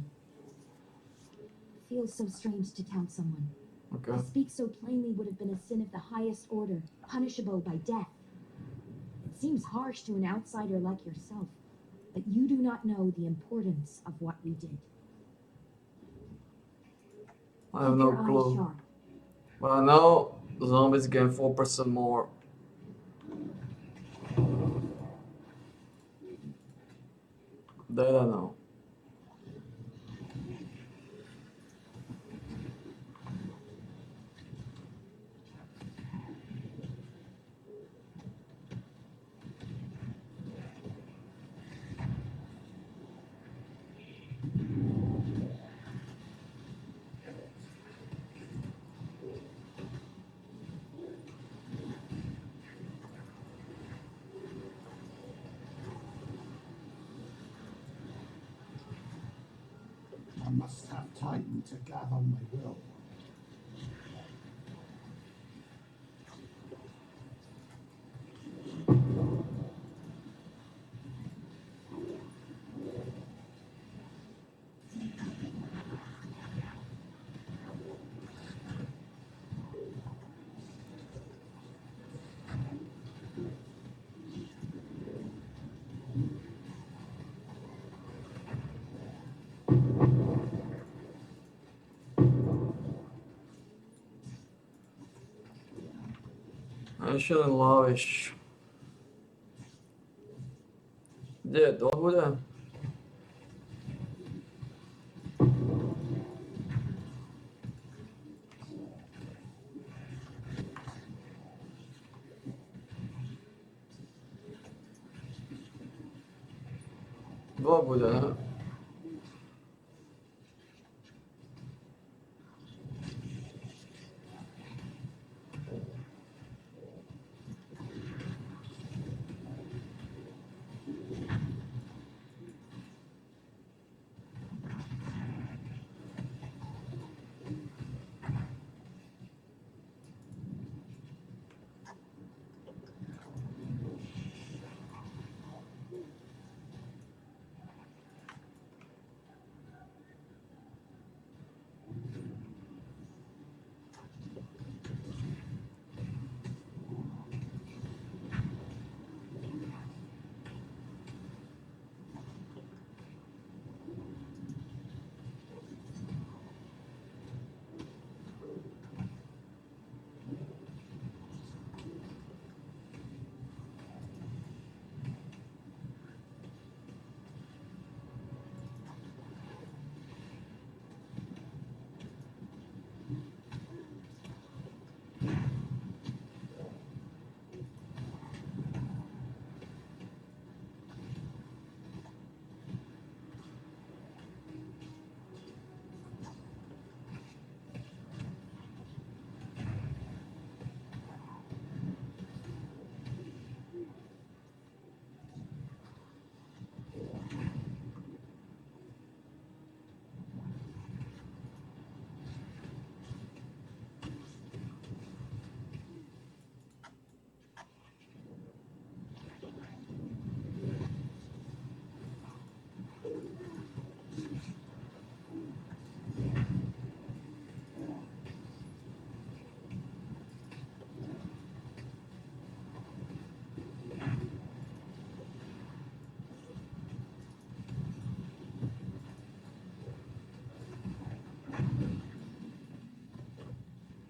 It feels so strange to tell someone. Okay. To speak so plainly would have been a sin of the highest order, punishable by death. It seems harsh to an outsider like yourself, but you do not know the importance of what we did. I have Keep no your eyes clue. sharp. But I know zombies gain 4% more. That I know. I must have time to gather my will. I shouldn't lavish. Kde to bude? To bude, ne?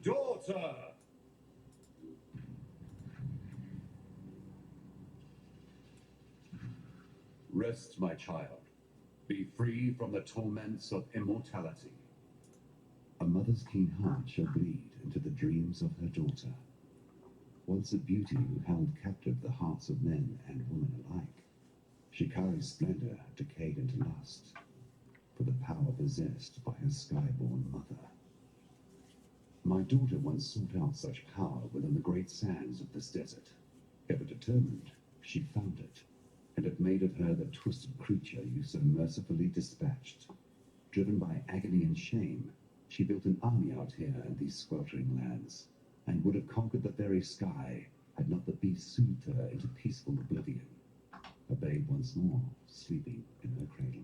Daughter! Rest, my child. Be free from the torments of immortality. A mother's keen heart shall bleed into the dreams of her daughter. Once a beauty who held captive the hearts of men and women alike, Shikari's splendor decayed into lust, for the power possessed by her skyborn mother. My daughter once sought out such power within the great sands of this desert. Ever determined, she found it, and it made of her the twisted creature you so mercifully dispatched. Driven by agony and shame, she built an army out here in these sweltering lands, and would have conquered the very sky had not the beast soothed her into peaceful oblivion, a babe once more sleeping in her cradle.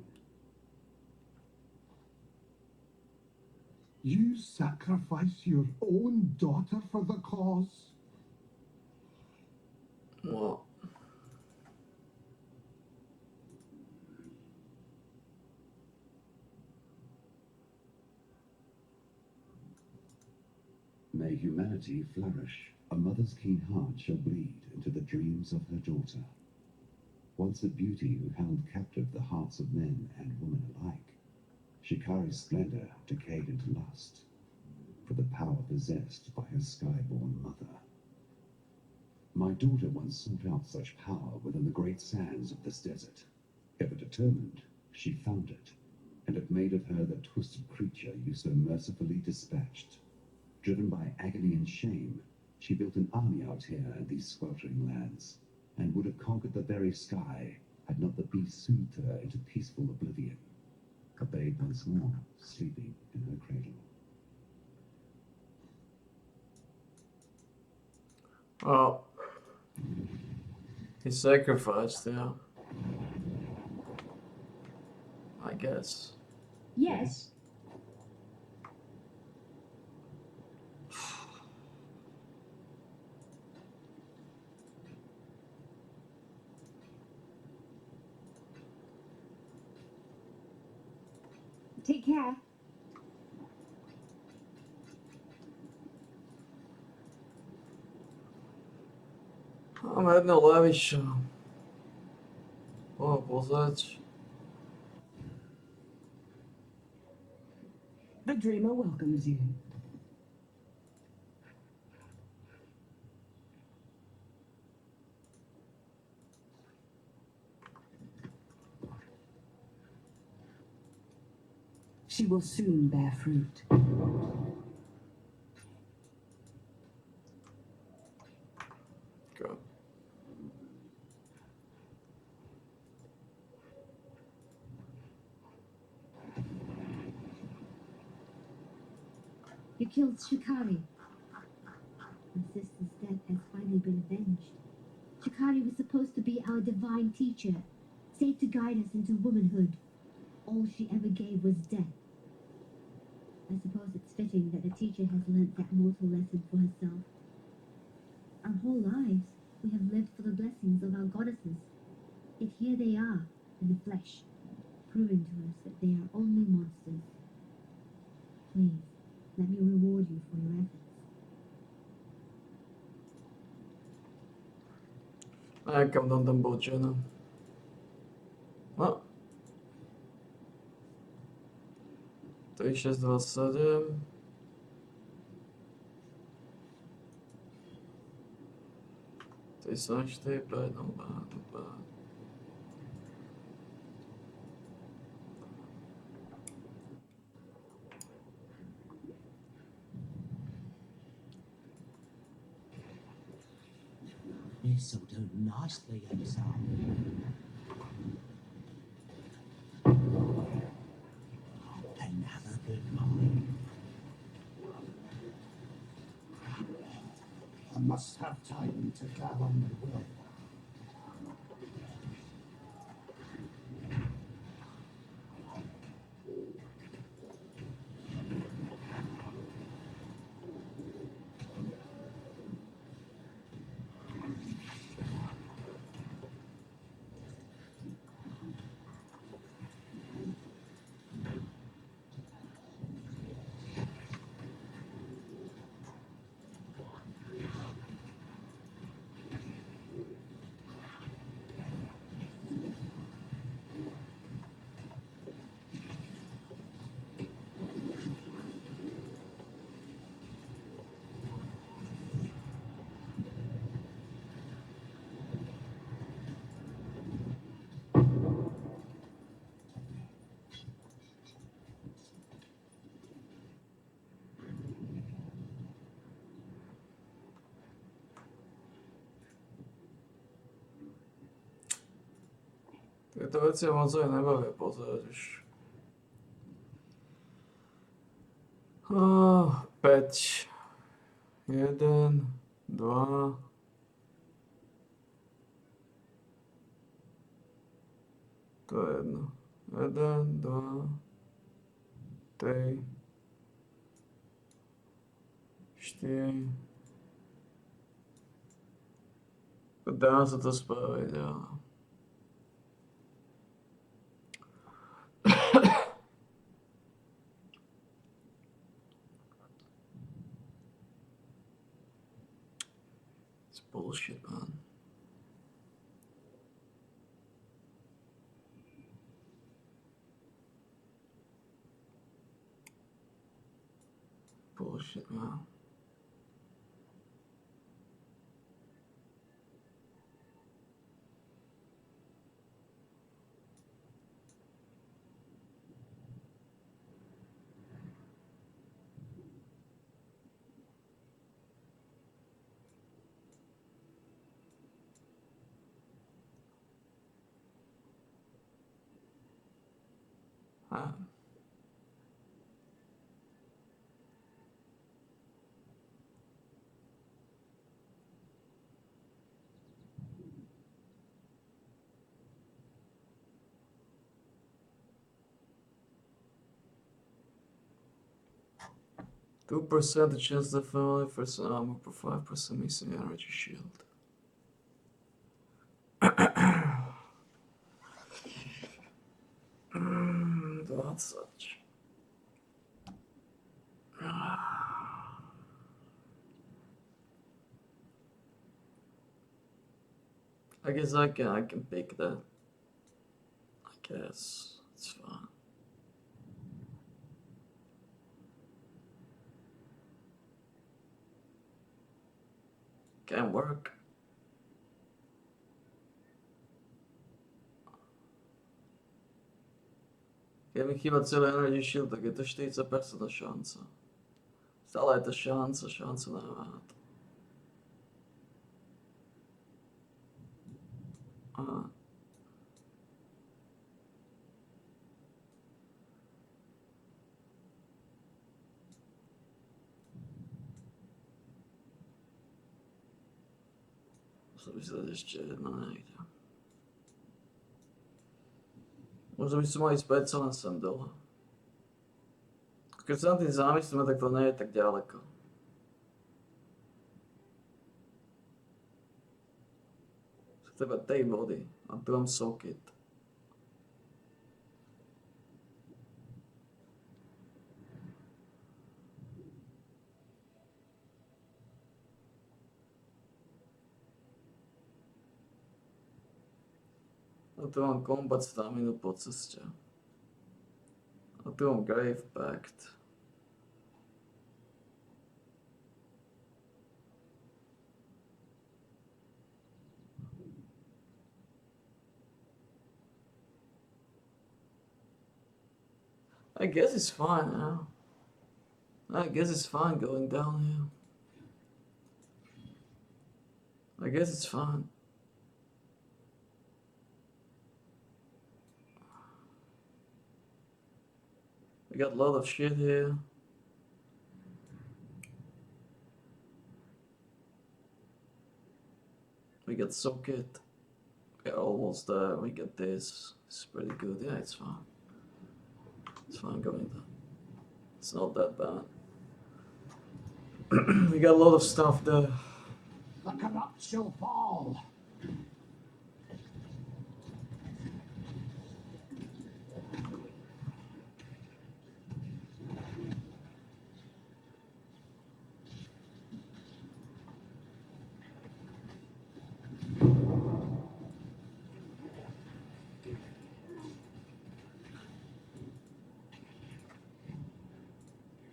You sacrifice your own daughter for the cause? Well, May humanity flourish. A mother's keen heart shall bleed into the dreams of her daughter. Once a beauty who held captive the hearts of men and women alike, Shikari's splendor decayed into lust, for the power possessed by her skyborn mother. My daughter once sought out such power within the great sands of this desert. Ever determined, she found it, and it made of her the twisted creature you so mercifully dispatched. Driven by agony and shame, she built an army out here in these sweltering lands, and would have conquered the very sky had not the beast soothed her into peaceful oblivion, a babe once more sleeping in her cradle. well, he sacrificed, yeah. I guess. Yes. Take care. I'm heading to Levish. Oh boy. pozrieť. The dreamer welcomes you. She will soon bear fruit. Okay. You killed Shikari. My sister's death has finally been avenged. Shikari was supposed to be our divine teacher, saved to guide us into womanhood. All she ever gave was death. I suppose it's fitting that a teacher has learnt that mortal lesson for herself. Our whole lives, we have lived for the blessings of our goddesses. Yet here they are, in the flesh, proving to us that they are only monsters. Please, let me reward you for your efforts. A jakam dám ten bod, že no? No. 3, 6, 2, 7. Tady jsou 4, 5, no, 5. This'll do nicely, Exile. And have a good morning. I must have time to gather my will. Tieto veci ma moc aj nebavia pozerať už. 5. 1, 2. To je jedno. 1, 2, 3, 4. Dá sa to spraviť, áno. It's bullshit, man. Bullshit, man. Ah. Two percent the chance to family first armor per 5% missing energy shield. That's such. I guess I can pick that. Guess it's fine. Can work. Keď mi chýba celý energy shield, tak je to 40% šanca. Stále je to šanca nemá to. Aha. Musel by si dať ešte jedno niekde. Možno by som mal ísť späť len sem dole. Keď sa na tým zamyslíme, tak to nie je tak ďaleko. Sú teba tej vody a tu mám socket. A tu mám combat staminu po ceste. A tu mám grave pact. I guess it's fine now. I guess it's fine going down here. I guess it's fine. We got a lot of shit here. We got socket. We're almost there. We get this. It's pretty good. Yeah, it's fine. It's fine going down. It's not that bad. We got a lot of stuff there. The corrupt shall fall.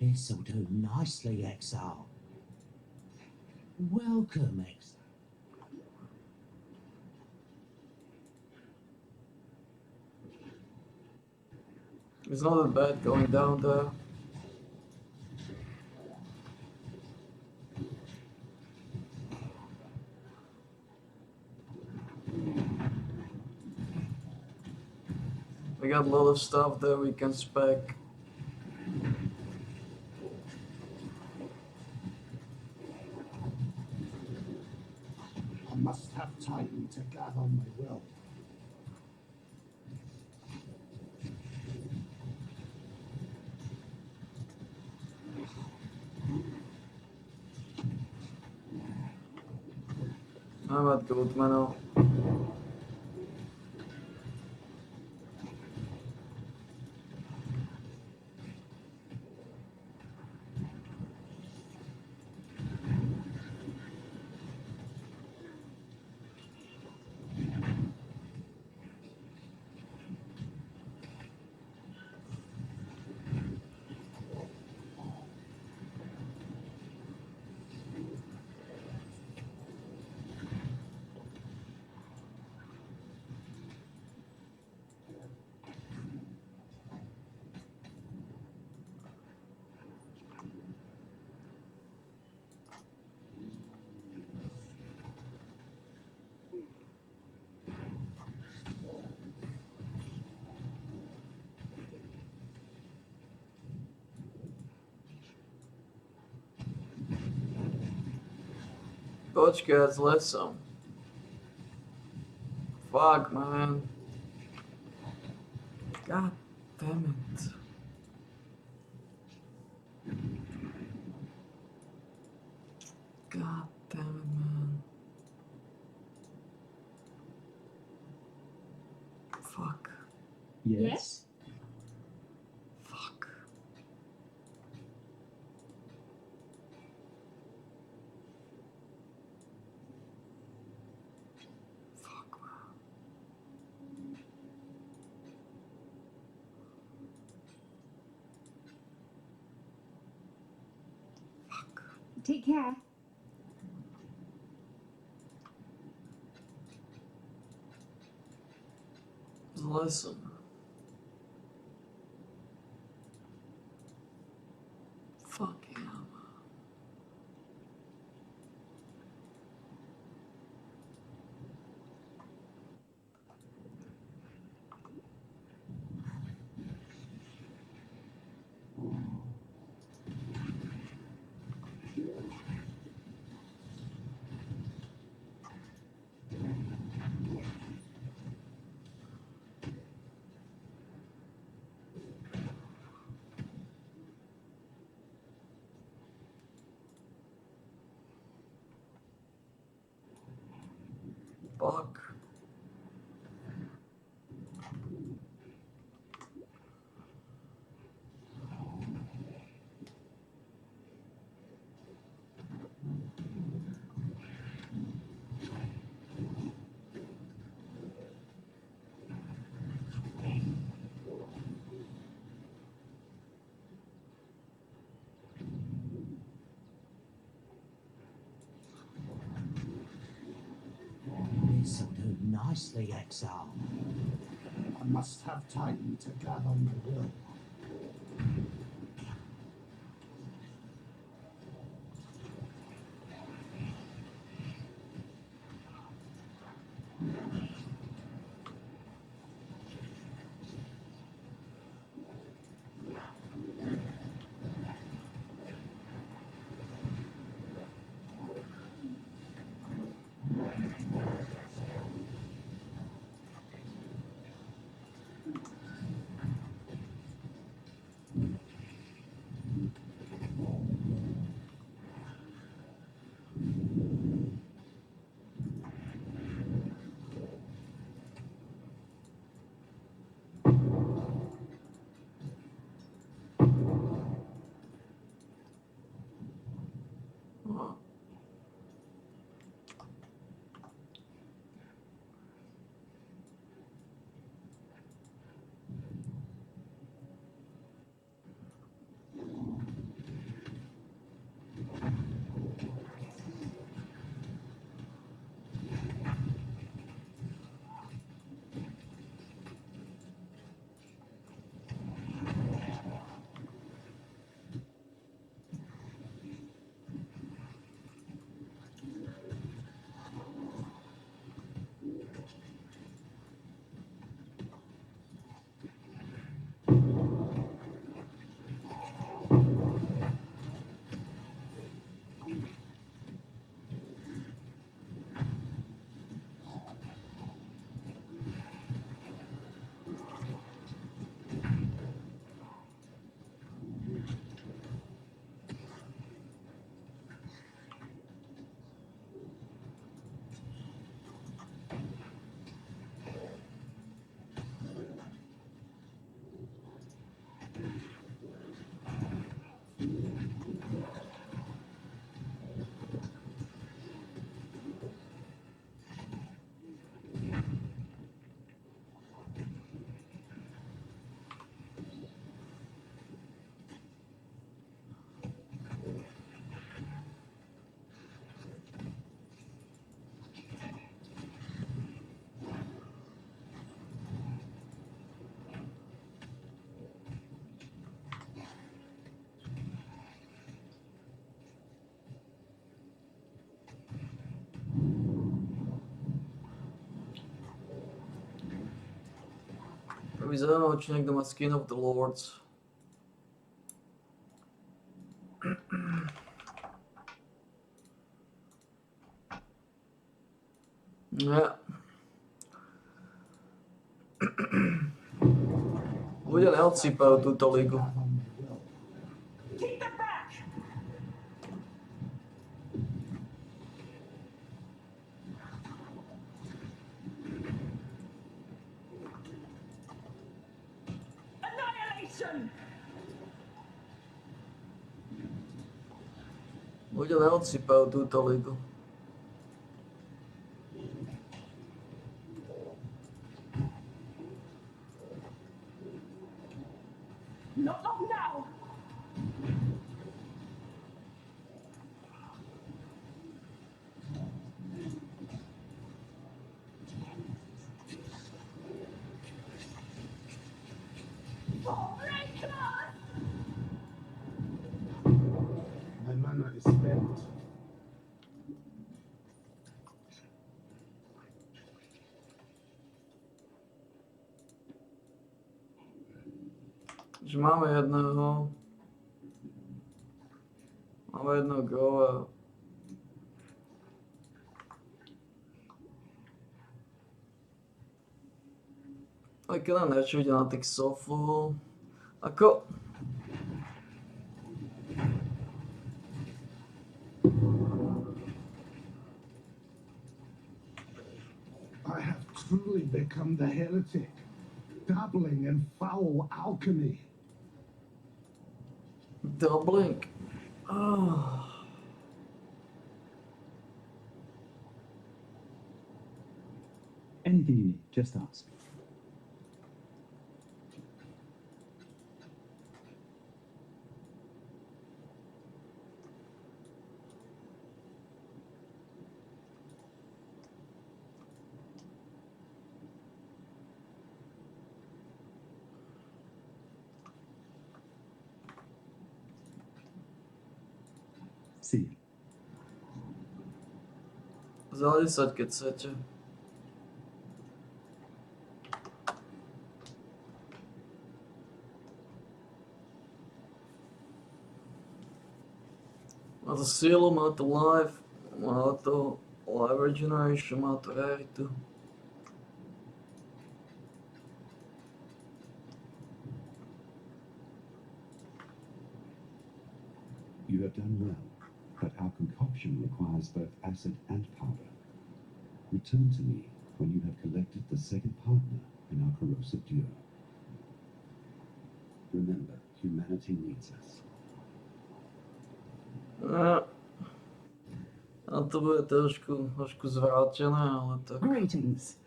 This'll do nicely, Exile. Welcome, Exile. It's not that bad going down there. We got a lot of stuff there we can spec. I must have time to gather my will. I'm at Goldmano. Počkaj, zle som. Fuck, man. God damn it. God damn it, man. Fuck. Yes? Fuck. Fuck, man. Take care. Listen. Fuck him. Fuck. This'll do nicely, Exile. I must have time to gather my will. Vyzerá oči, niekto má Skin of the Lords. Ne. Ľudia neodsýpajú túto ligu. Keep them back! Annihilation! Ľudia neodsýpajú túto ligu. Not long now! Už máme jedného. Máme jedného goa. Aj keď nám niečo ide na tých sofu. Ako... I have truly become the heretic, dabbling in foul alchemy. Dabbling. Oh. Anything you need, just ask. See you. Zalisať, keď chcete. Má to sílu, má to life, má to life regeneration, má to raritu. You have done well, but our concoction requires both acid and powder. Return to me when you have collected the second partner in our corrosive duo. Remember, humanity needs us. A to bude trošku zvrátené, ale tak. Greetings.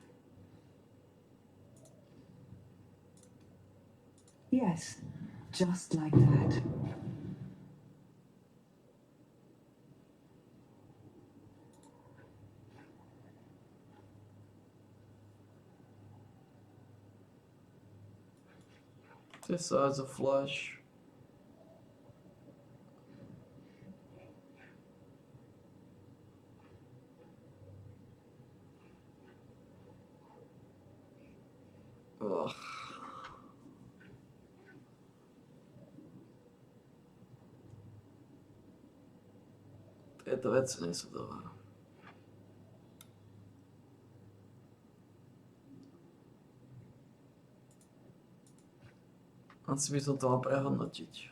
Yes, just like that. This size of flesh. Ugh. Tieto veci nie sú dobré. Asi by som to mal prehodnotiť.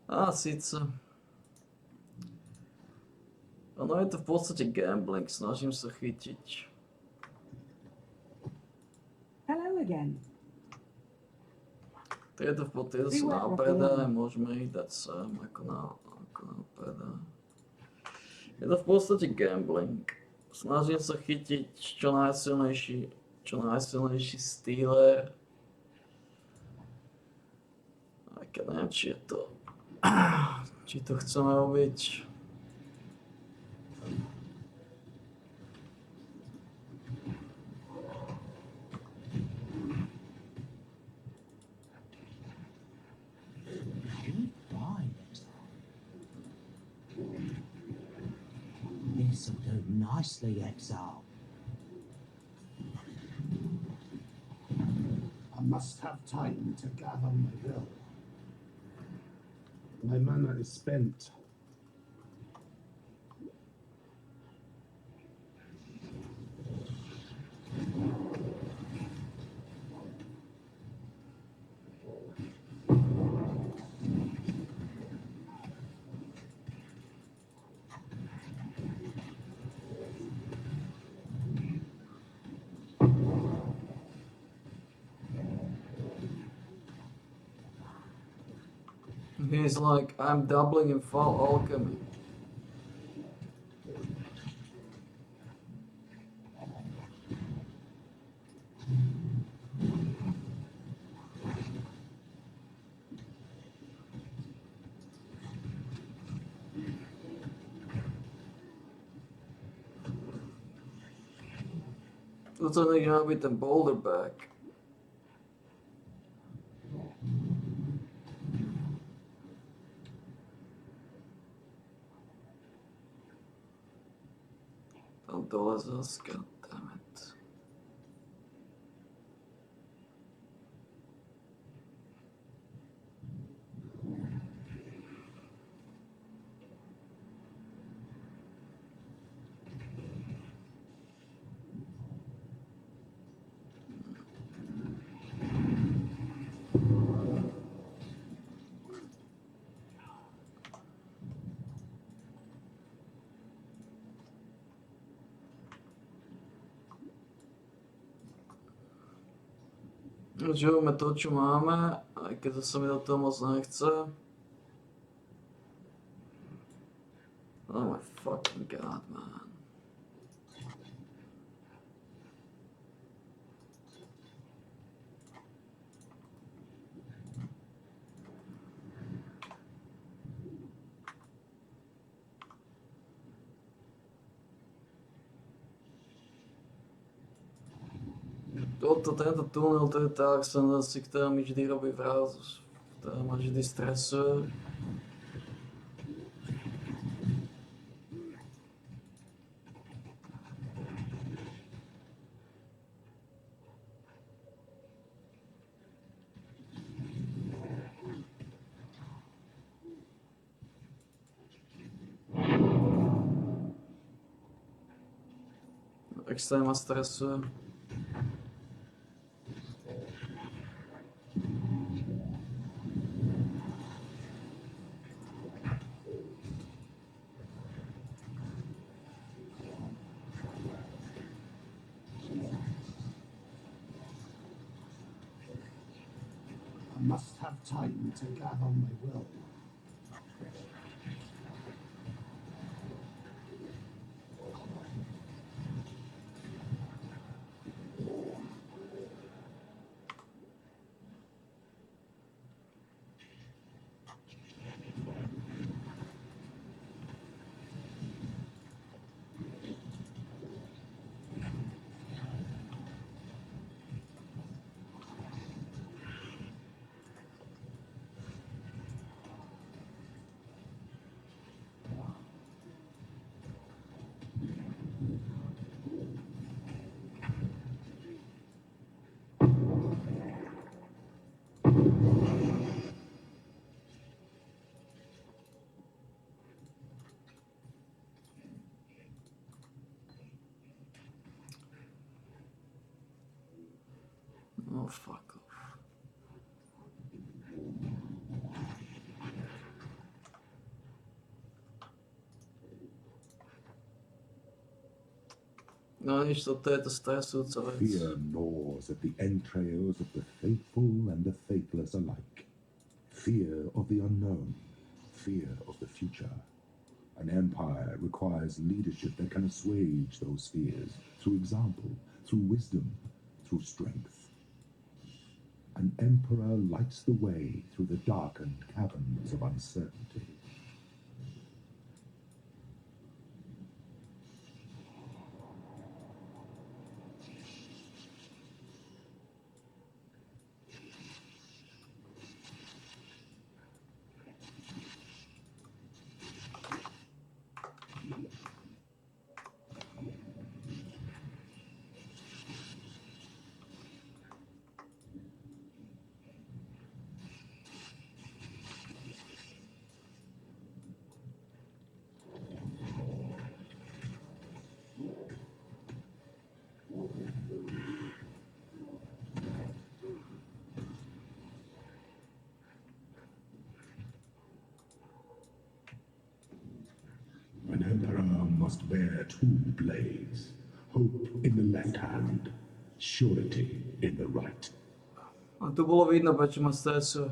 A síce. Ono je to v podstate gambling, snažím sa chytiť. Hello again. Tieto sú na predaj, môžeme ich dať sem ako na predaj. Je to v podstate gambling. Snažím sa chytiť čo najsilnejší stealer. Aj keď neviem, či to chceme robiť. This'll do nicely, Exile. I must have time to gather my will. My mana is spent. He's like, I'm doubling in foul alchemy. Toto niekde má byť ten boulder back. Tam dole zase, goddammit. Žijeme to, čo máme, aj keď sa mi do toho moc nechce. Oh my fucking god, man. Tento tunel, to je tak, si ktorá mi vždy robí vraz, ktorá ma vždy stresuje. Extrém ma stresuje. I must have time to gather my will. Oh, fuck off. No nič, toto je to stresujúca vec. Fear gnaws at the entrails of the faithful and the faithless alike. Fear of the unknown. Fear of the future. An empire requires leadership that can assuage those fears through example, through wisdom, through strength. An emperor lights the way through the darkened caverns of uncertainty. An emperor must bear two blades, hope in the left hand, surety in the right. A tu bolo vidno, prečo ma stresuje.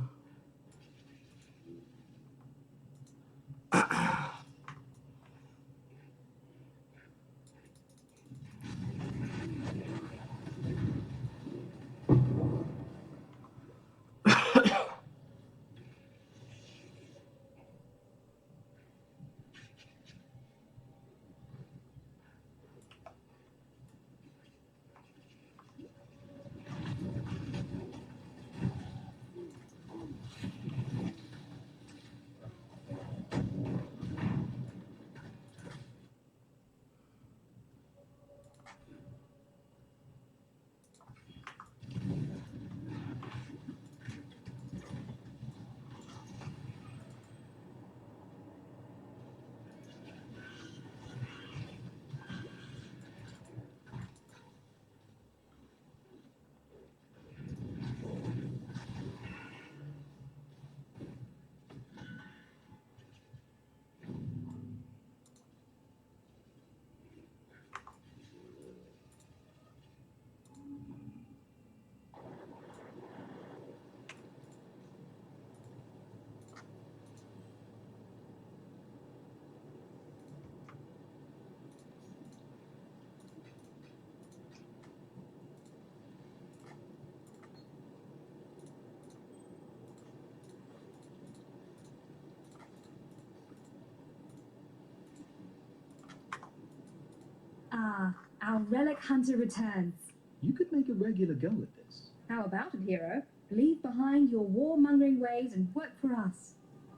Ah, our relic hunter returns. You could make a regular go at this. How about it, hero? Leave behind your warmongering ways and work for us.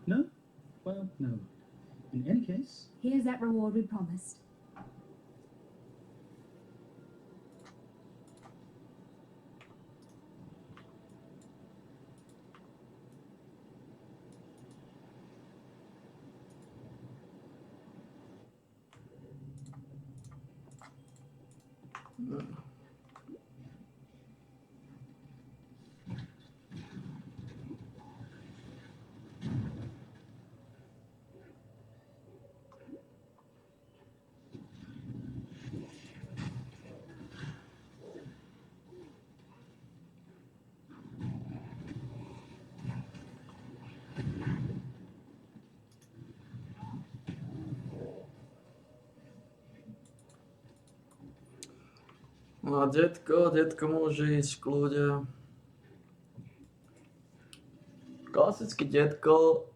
No? Well, no. In any case... Here's that reward we promised. No a detko môže ísť v kľude. Klasický detko.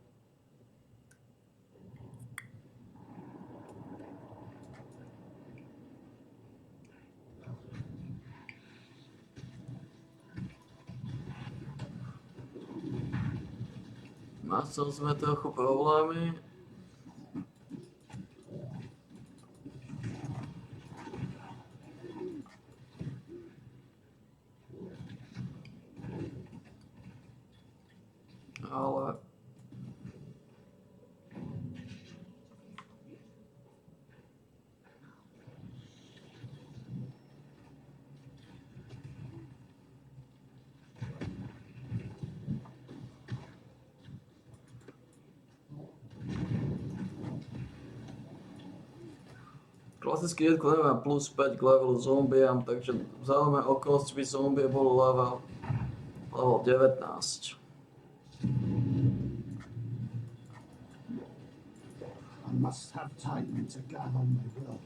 Má sme trochu problémy. Ale klasický detko nemá plus 5 k levelu zombiam, takže vzájomné okolnosti by zombie bolo level 19. I must have time to gather my will.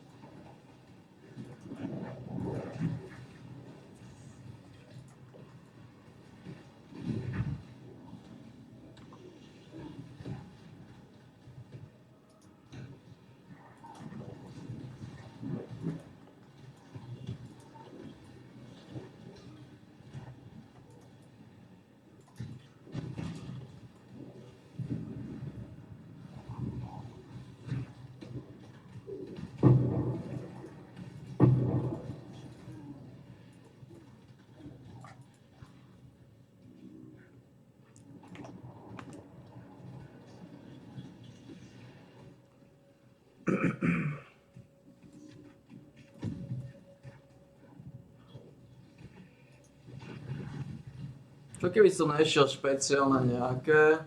Čo keby som nešiel špeciálne nejaké?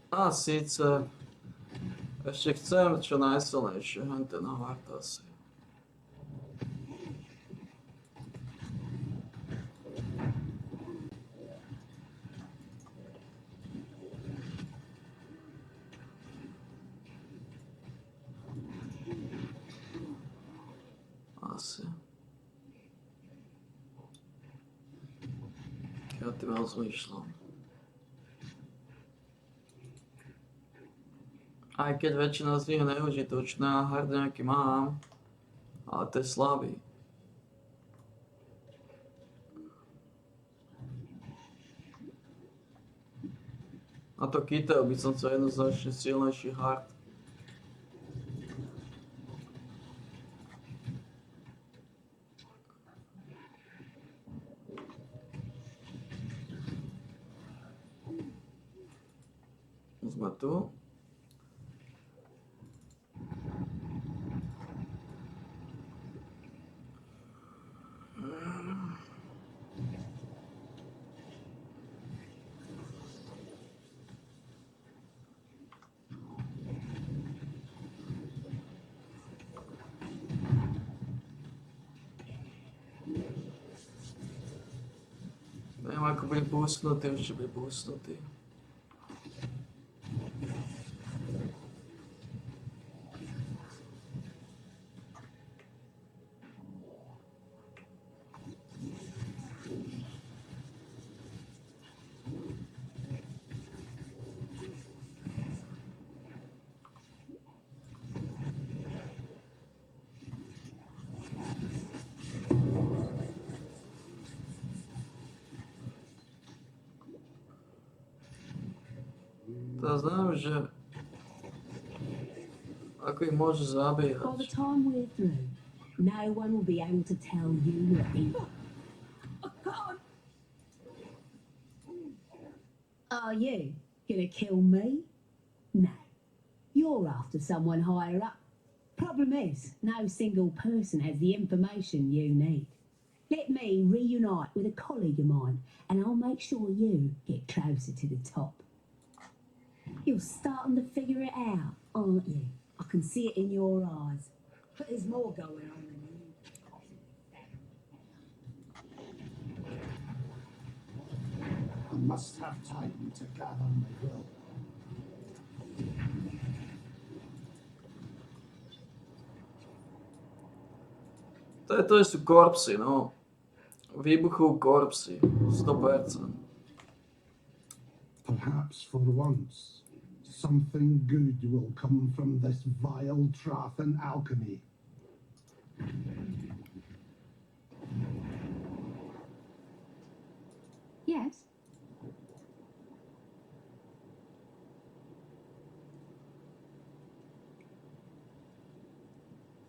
A síce ešte chcem čo najsilnejšie, ten hard asi. Asi. Ja tým rozmýšľam. Aj keď väčšina z nich je neužitočná, hard nejaký mám, ale to je slabý. Na to kyteo by som chcel jednoznačne silnejší hard. Sme tu. Neviem, ako bude boostnutý, už bude boostnutý. To znam, že ako ich môžeš zabíjať. By the time we're through, no one will be able to tell you nothing. I can't. Are you gonna kill me? No. You're after someone higher up. Problem is, no single person has the information you need. Let me reunite with a colleague of mine, and I'll make sure you get closer to the top. You're starting to figure it out, aren't you? I can see it in your eyes. But there's more going on than you. I must have time to gather my will. To sú korpsy, no. Výbuchujú korpsy. 100%. Perhaps for once, something good will come from this vile Trathan alchemy. Yes.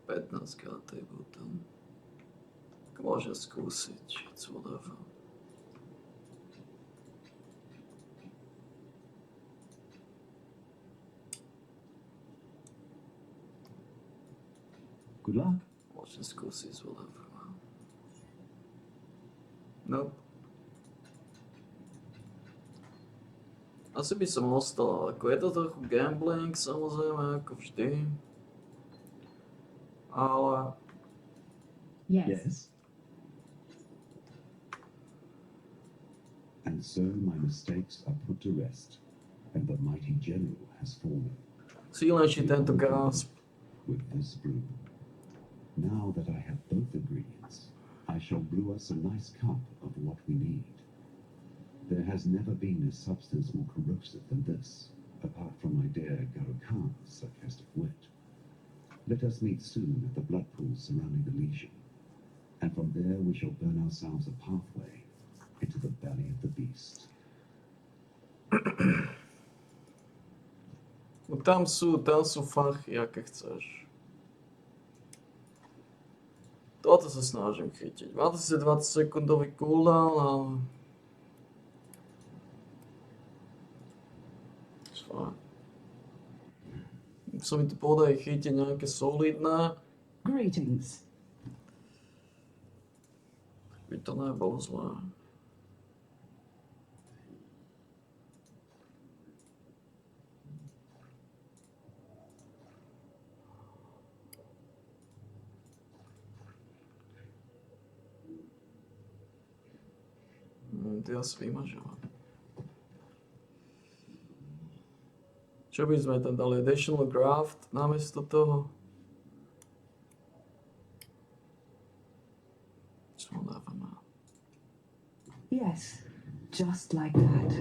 15 keletej potom. Môže skúsiť, it's whatever. Good luck. Môže skúsiť, it's whatever. Nope. Asi by som ostal, ako je to trochu gambling, samozrejme, ako vždy. Ale... Yes. And so my mistakes are put to rest, and the mighty general has fallen. Silnejší tento grasp. With this brew. Now that I have both ingredients, I shall brew us a nice cup of what we need. There has never been a substance more corrosive than this, apart from my dear Garukhan's sarcastic wit. Let us meet soon at the blood pools surrounding the legion, and from there we shall burn ourselves a pathway into the belly of the beast. No tam sú fachy, aké chceš. Toto sa snažím chytiť. Máte si 20 sekundový cooldown, ale... Fajn. Ak sa mi to podarí chytiť nejaké solidné, Greetings. by to nebolo zlé. Ty asi vymažila. Čo by sme tam dali? Additional graft namiesto toho? Čo dávame? Yes, just like that.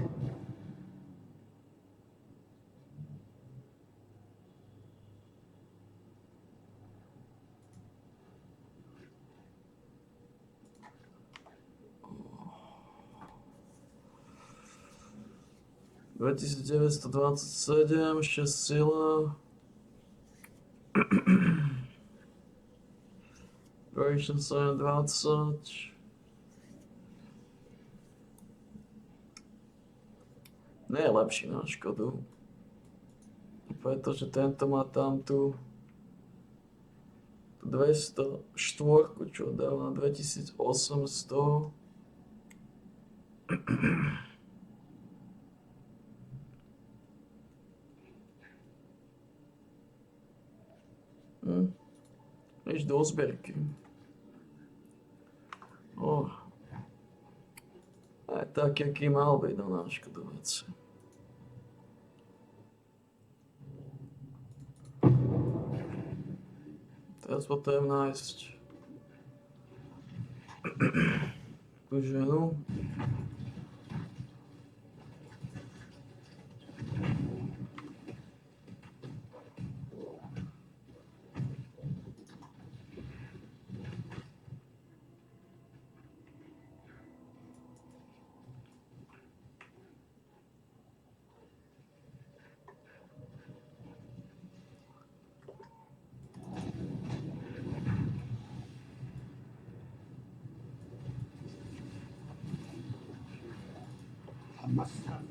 Oh. 2927, 6 sila. Duration 720. Nie je lepší na škodu. Pretože tento má tam tú 204, čo dáva na 2800. Ideš do zbierky. Aj tak, aký mal byť na náškodovec. Teraz potrebujem nájsť tú ženu.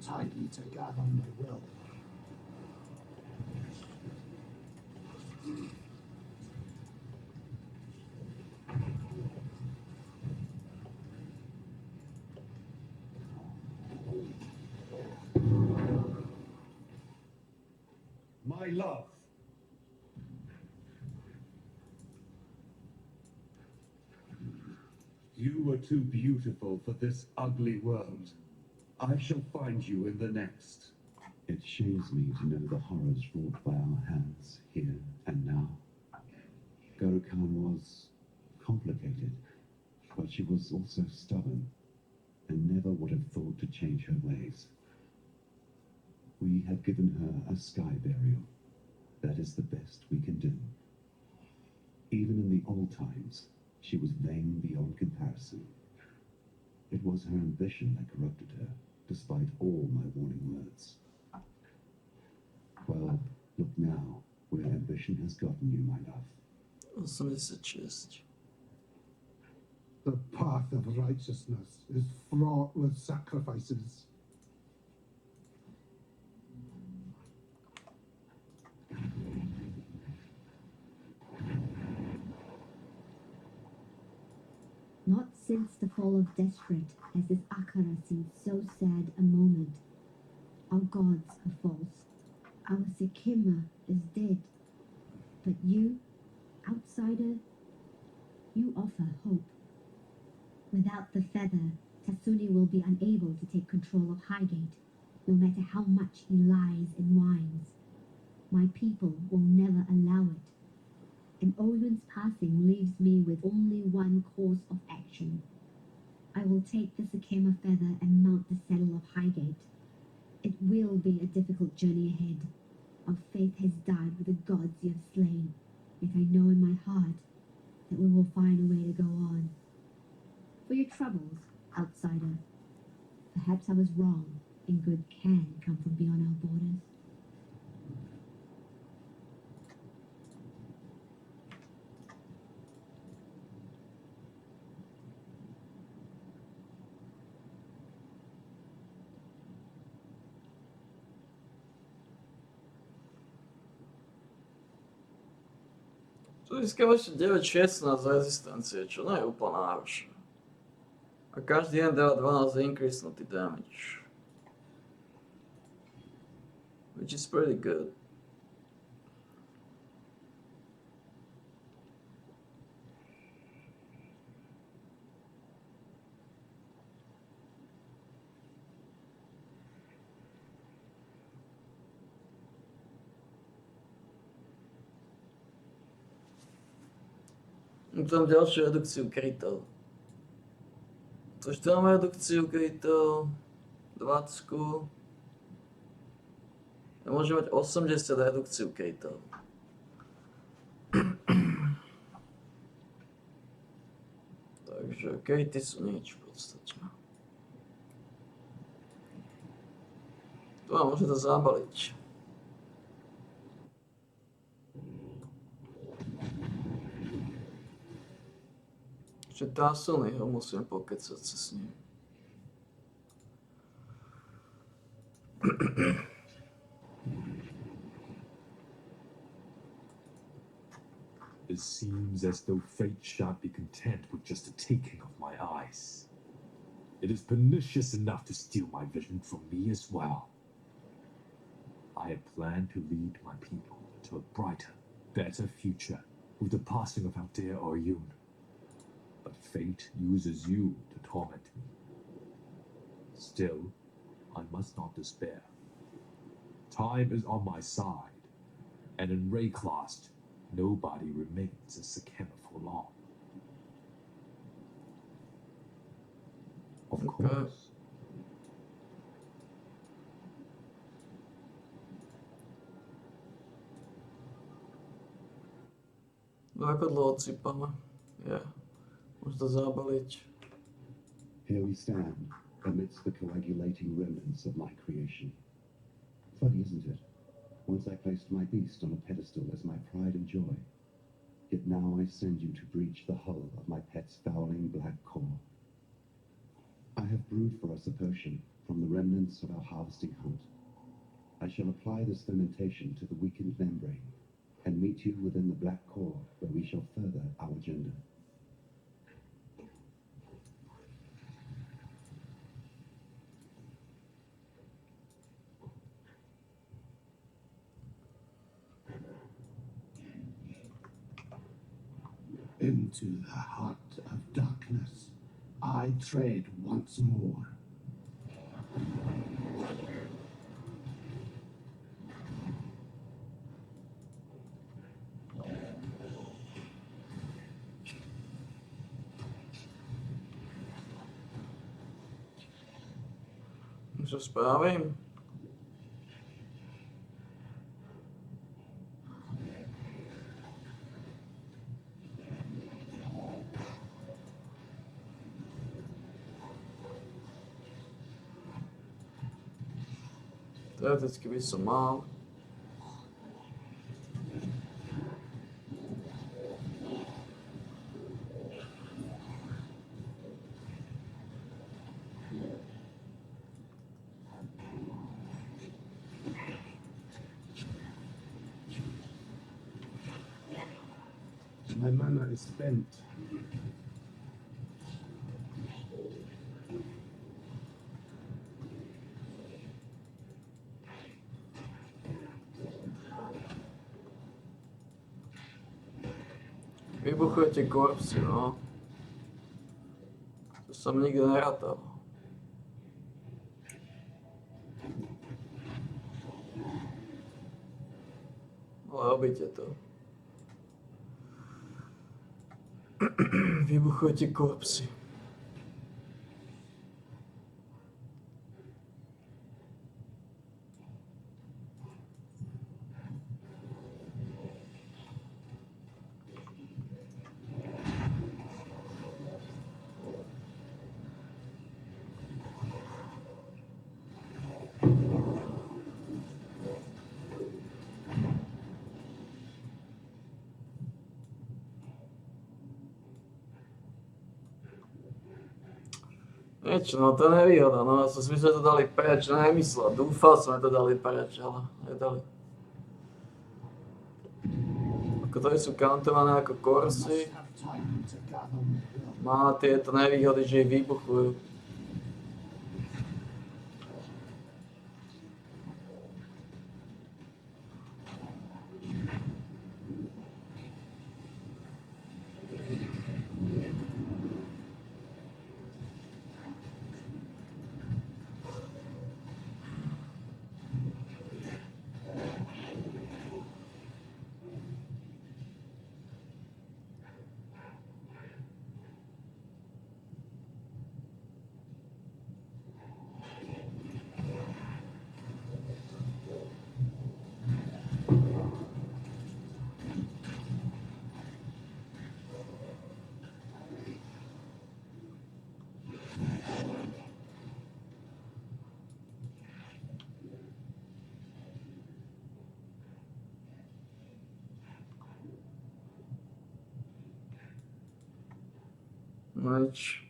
tightly together my will. My love. You were too beautiful for this ugly world. I shall find you in the next. It shames me to know the horrors wrought by our hands here and now. Gurukhan was complicated, but she was also stubborn and never would have thought to change her ways. We have given her a sky burial. That is the best we can do. Even in the old times, she was vain beyond comparison. It was her ambition that corrupted her, despite all my warning words. Well, look now, where ambition has gotten you, my love. 86. The path of righteousness is fraught with sacrifices. Not since the fall of Desperate has this Akara seemed so sad a moment. Our gods are false. Our Sekima is dead. But you, outsider, you offer hope. Without the feather, Tasuni will be unable to take control of Highgate, no matter how much he lies and whines. My people will never allow it. And Olun's passing leaves me with only one course of action. I will take the Sakema feather and mount the saddle of Highgate. It will be a difficult journey ahead. Our faith has died with the gods you have slain, yet I know in my heart that we will find a way to go on. For your troubles, outsider, perhaps I was wrong, and good can come from beyond our borders. Tu získám ešte 9-16 z rezistencie, čo nie je úplne náročné. A každý jeden dáva 12 increasenutý damage. Which is pretty good. Tam ďalšiu redukciu krytov. Což tu máme redukciu krytov 20. Ja môžem mať 80 redukciu krytov. Takže kryty sú nič v podstate. Tu vám môže to zabaliť. Ešte Tasony ho musím pokecať sa s ním. It seems as though fate shan't be content with just the taking of my eyes. It is pernicious enough to steal my vision from me as well. I had planned to lead my people to a brighter, better future with the passing of our dear Oyun. But fate uses you to torment me. Still, I must not despair. Time is on my side, and in Rayclast, nobody remains a Sakema for long. Of course. No ako dlho odsýpame? Môže to zabaliť. Here we stand, amidst the coagulating remnants of my creation. Funny, isn't it? Once I placed my beast on a pedestal as my pride and joy. Yet now I send you to breach the hull of my pet's fouling black core. I have brewed for us a potion, from the remnants of our harvesting hunt. I shall apply this fermentation to the weakened membrane and meet you within the black core where we shall further our agenda. Into the heart of darkness, I tread once more. Co spravím? Teoreticky by som mal. My mana is spent. Vybuchujete korpsy, no. To som nikdy nerátal. Ale robíte to. Vybuchujete korpsy. Niečo, no to je nevýhoda, no sme to dali preč, nemyslel, dúfal sme to dali preč, ale nedali. Ako to sú countované ako korsy, má tieto nevýhody, že ich vybuchujú. Nič.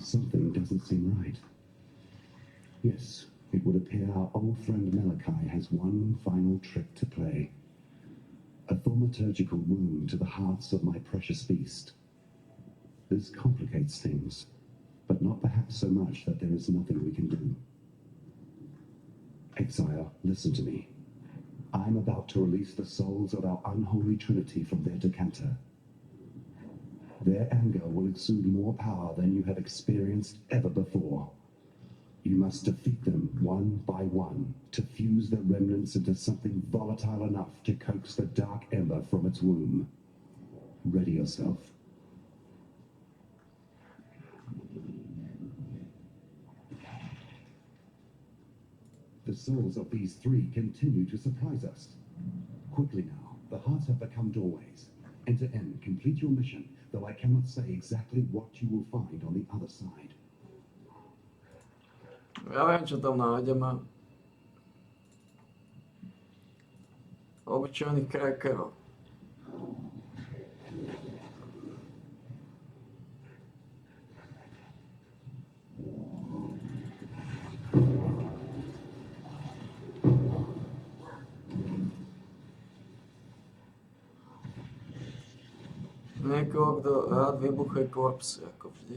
Something doesn't seem right. Yes, it would appear our old friend Malachi has one final trick to play. A thaumaturgical wound to the hearts of my precious beast. This complicates things, but not perhaps so much that there is nothing we can do. Exile, listen to me. I'm about to release the souls of our unholy trinity from their decanter. Their anger will exude more power than you have experienced ever before. You must defeat them one by one to fuse their remnants into something volatile enough to coax the dark ember from its womb. Ready yourself. The souls of these three continue to surprise us. Quickly now, the hearts have become doorways. Enter in, complete your mission, though I cannot say exactly what you will find on the other side. Ja viem, čo tam nájdeme. Obyčajných crackerov. Niekoho, kto rád vybuchuje korpsy, ako vždy.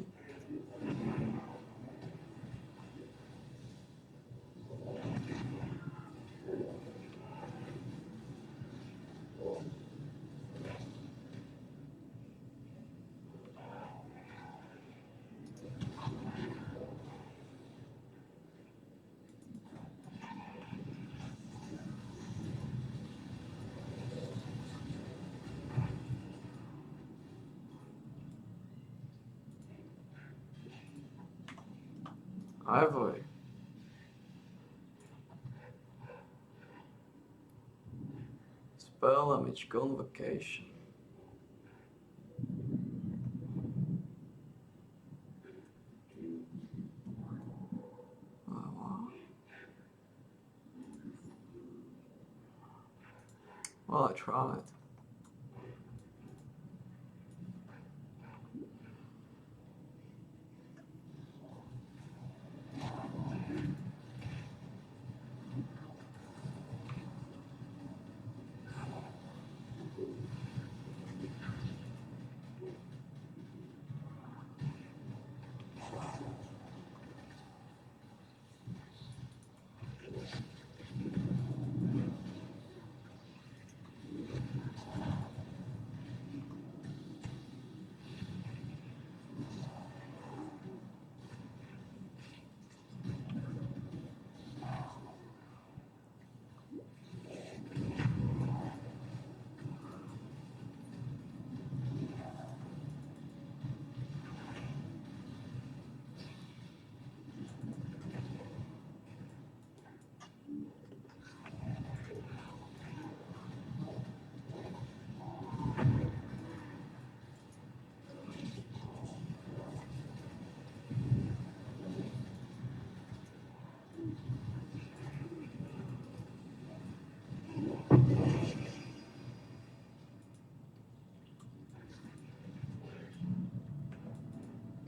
Ivory. Spell damage, convocation. Oh, wow. Well, I tried.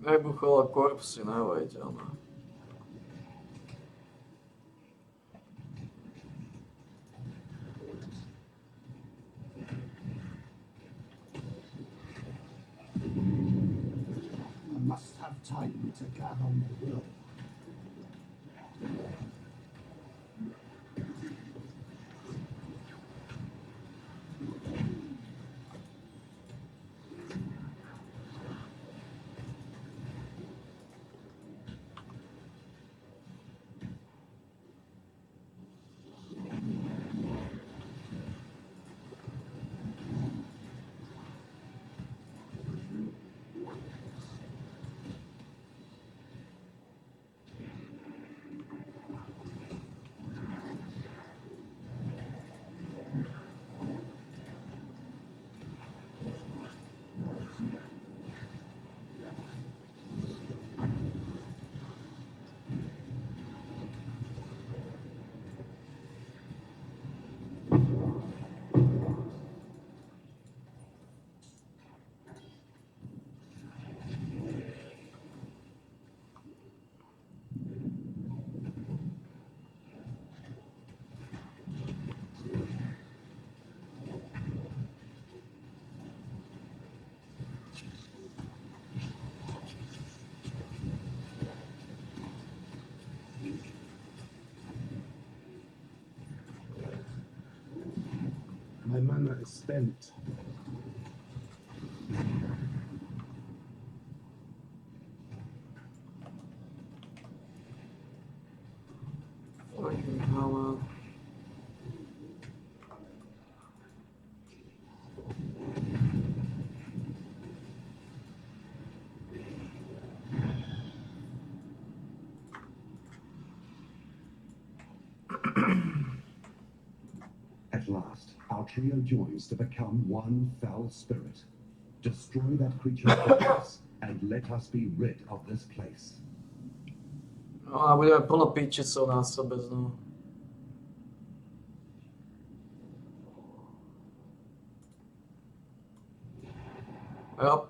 Vybuchovala korpsy, neuveriteľné. I must have time to gather more will. My mana is spent. our trio joins to become one fell spirit. Destroy that creature's fortress, and let us be rid of this place. No a budeme plno píčicou na sebe znovu. Jo.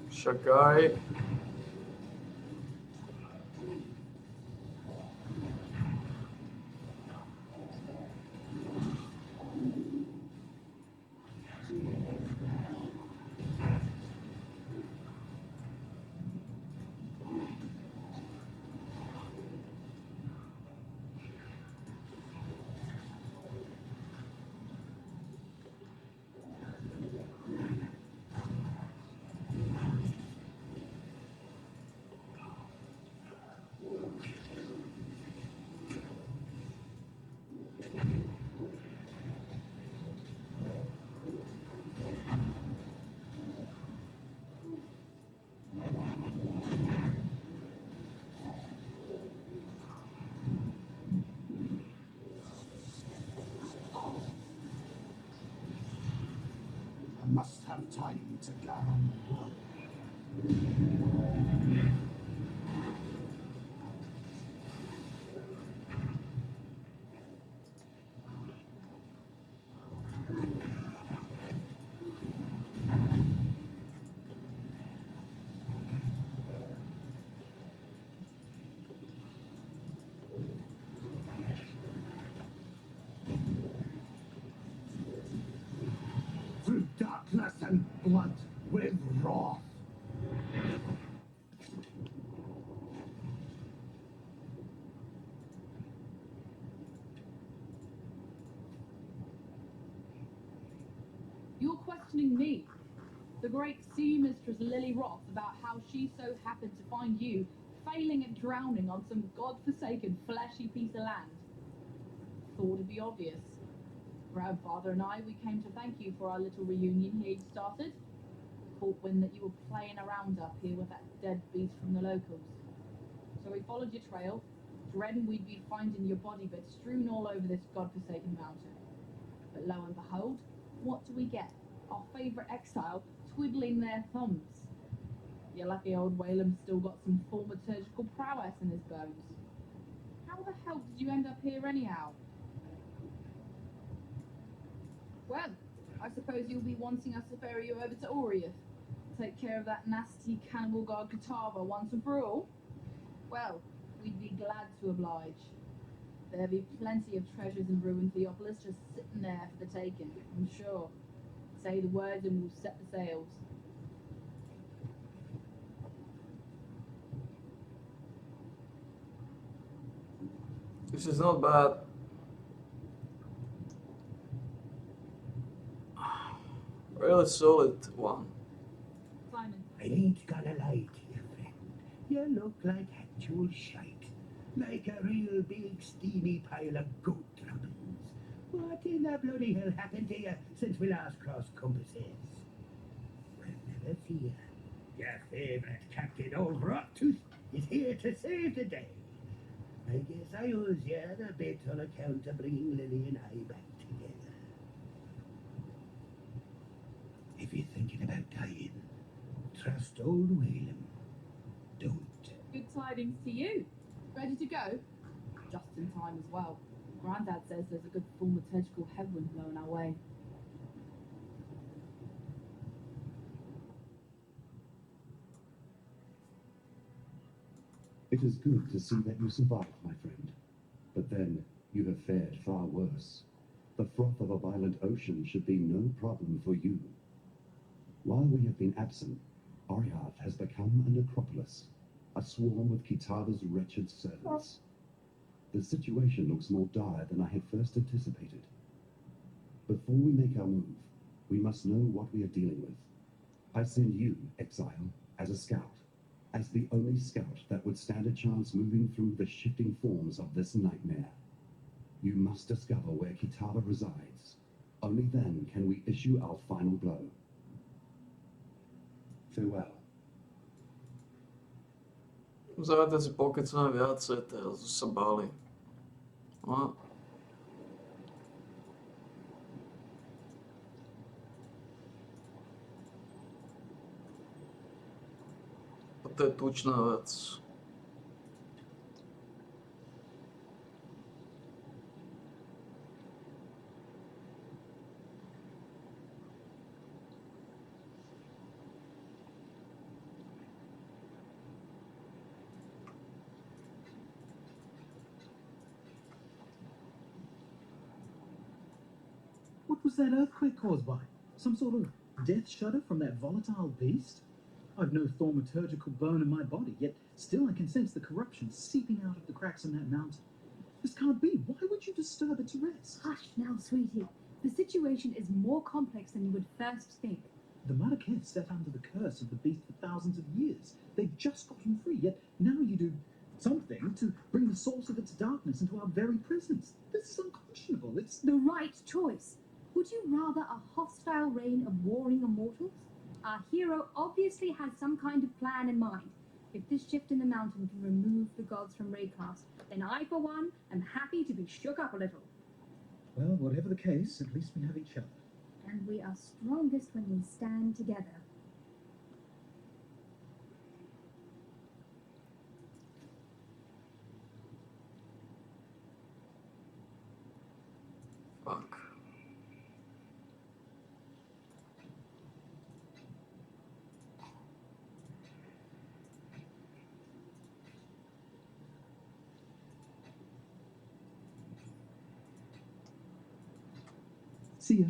Čakaj. I must have time to gather blood. Through darkness and blood with wrath. You're questioning me, the great sea mistress Lily Roth, about how she so happened to find you failing at drowning on some god-forsaken fleshy piece of land. Thought it'd be obvious. Grandfather and I, we came to thank you for our little reunion here you started. Caught wind that you were playing around up here with that dead beast from the locals. So we followed your trail, dreading we'd be finding your body bits strewn all over this god-forsaken mountain. But lo and behold, what do we get? Our favourite exile twiddling their thumbs. Your lucky old Whalem's still got some thaumaturgical prowess in his bones. How the hell did you end up here anyhow? Well, I suppose you'll be wanting us to ferry you over to Oriath. Take care of that nasty cannibal god Katava once and for all. Well, we'd be glad to oblige. There'll be plenty of treasures in ruined Theopolis just sitting there for the taking, I'm sure. Say the words and we'll set the sails. This is not bad. Really solid one. Simon. I ain't gonna lie to you, friend. You look like actual shite. Like a real big steamy pile of goat droppings. What in the bloody hell happened to you since we last crossed compasses? Well, never fear. Your favourite captain, old Rottooth, is here to save the day. I guess I owes you a bit on account of bringing Lily and I back together. If you're thinking about dying, trust old Whalem. Don't. Good tidings to you. Ready to go? Just in time as well. Grandad says there's a good thaumaturgical headwind blowing our way. It is good to see that you survived, my friend. But then, you have fared far worse. The froth of a violent ocean should be no problem for you. While we have been absent, Oriath has become a necropolis, a swarm of Kitava's wretched servants. The situation looks more dire than I had first anticipated. Before we make our move, we must know what we are dealing with. I send you, Exile, as a scout, as the only scout that would stand a chance moving through the shifting forms of this nightmare. You must discover where Kitava resides. Only then can we issue our final blow. Farewell. Zavete si pokecáme viacej, teraz už sa báli. No. To je tučná vec. What was that earthquake caused by? Some sort of death shudder from that volatile beast? I've no thaumaturgical bone in my body, yet still I can sense the corruption seeping out of the cracks in that mountain. This can't be. Why would you disturb its rest? Hush now, sweetie. The situation is more complex than you would first think. The Marrakech sat under the curse of the beast for thousands of years. They've just gotten free, yet now you do something to bring the source of its darkness into our very presence. This is unconscionable. It's The right choice. Would you rather a hostile reign of warring immortals? Our hero obviously has some kind of plan in mind. If this shift in the mountain can remove the gods from Raycast, then I, for one, am happy to be shook up a little. Well, whatever the case, at least we have each other. And we are strongest when we stand together. Fuck. See ya.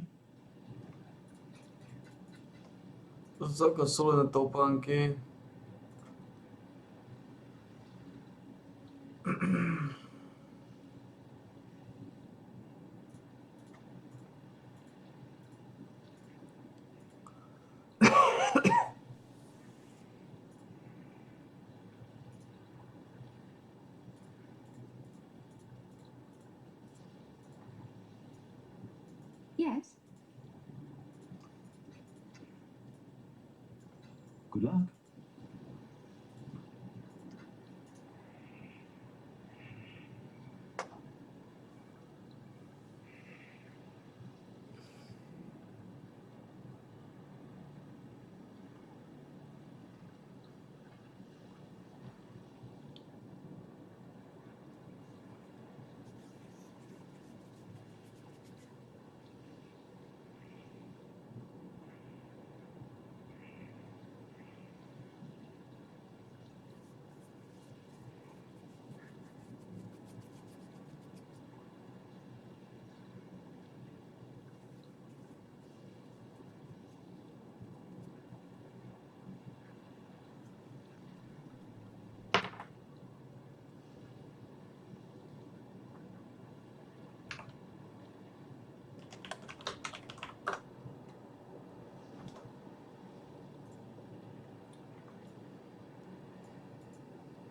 To sú celkom solidné topánky. Yes? Good luck.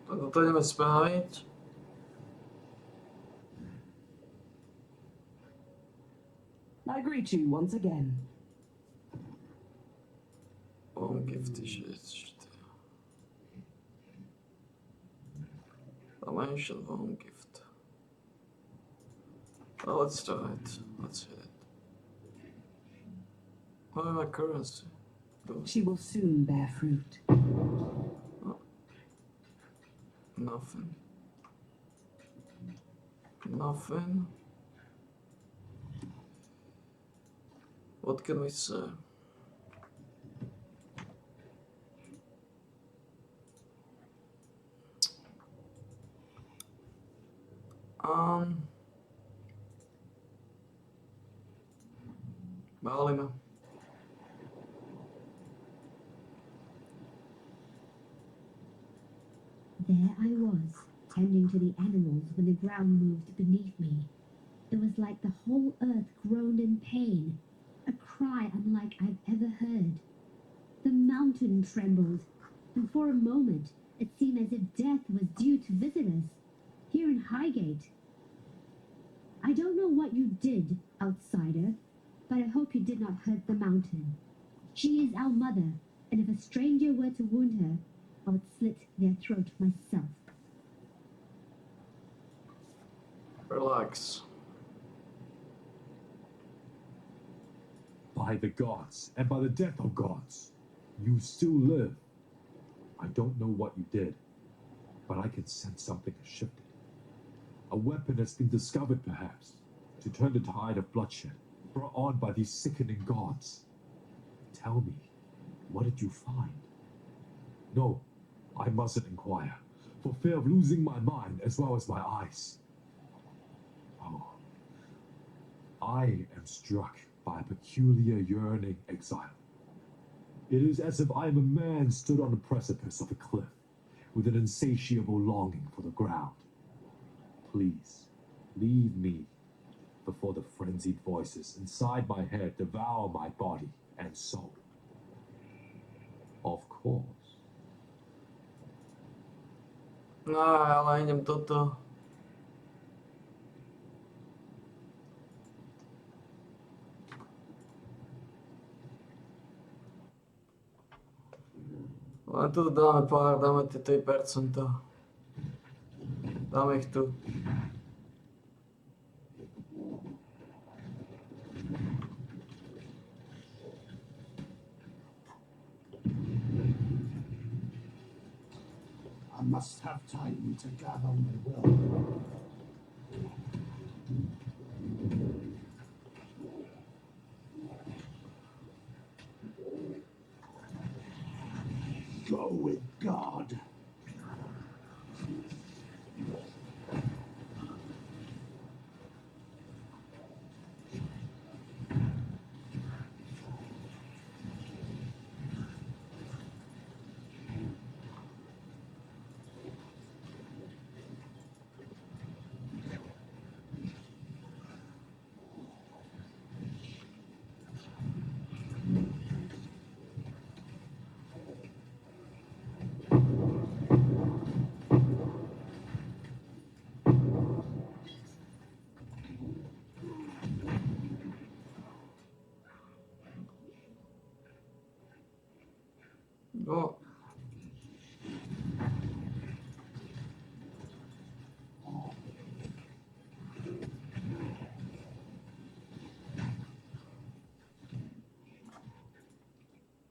Tak toto ideme spraviť. I greet you once again. Gifty 64. Dimension home gift. Oh, let's do it. Let's hit it. What am I currency? She will soon bear fruit. Nothing. Nothing. What can we say? Balíme. There I was, tending to the animals when the ground moved beneath me. It was like the whole earth groaned in pain, a cry unlike I've ever heard. The mountain trembled, and for a moment it seemed as if death was due to visit us, here in Highgate. I don't know what you did, outsider, but I hope you did not hurt the mountain. She is our mother, and if a stranger were to wound her, I would slit their throat myself. Relax. By the gods, and by the death of gods, you still live. I don't know what you did, but I can sense something has shifted. A weapon has been discovered, perhaps, to turn the tide of bloodshed brought on by these sickening gods. Tell me, what did you find? No, I mustn't inquire, for fear of losing my mind as well as my eyes. Oh, I am struck by a peculiar yearning, Exile. It is as if I am a man stood on the precipice of a cliff, with an insatiable longing for the ground. Please, leave me, before the frenzied voices inside my head devour my body and soul. Of course. No, ale idem toto. Len tu dáme pár, dáme tie 3%. Dáme ich tu. I must have time to gather my will. Go with God. No.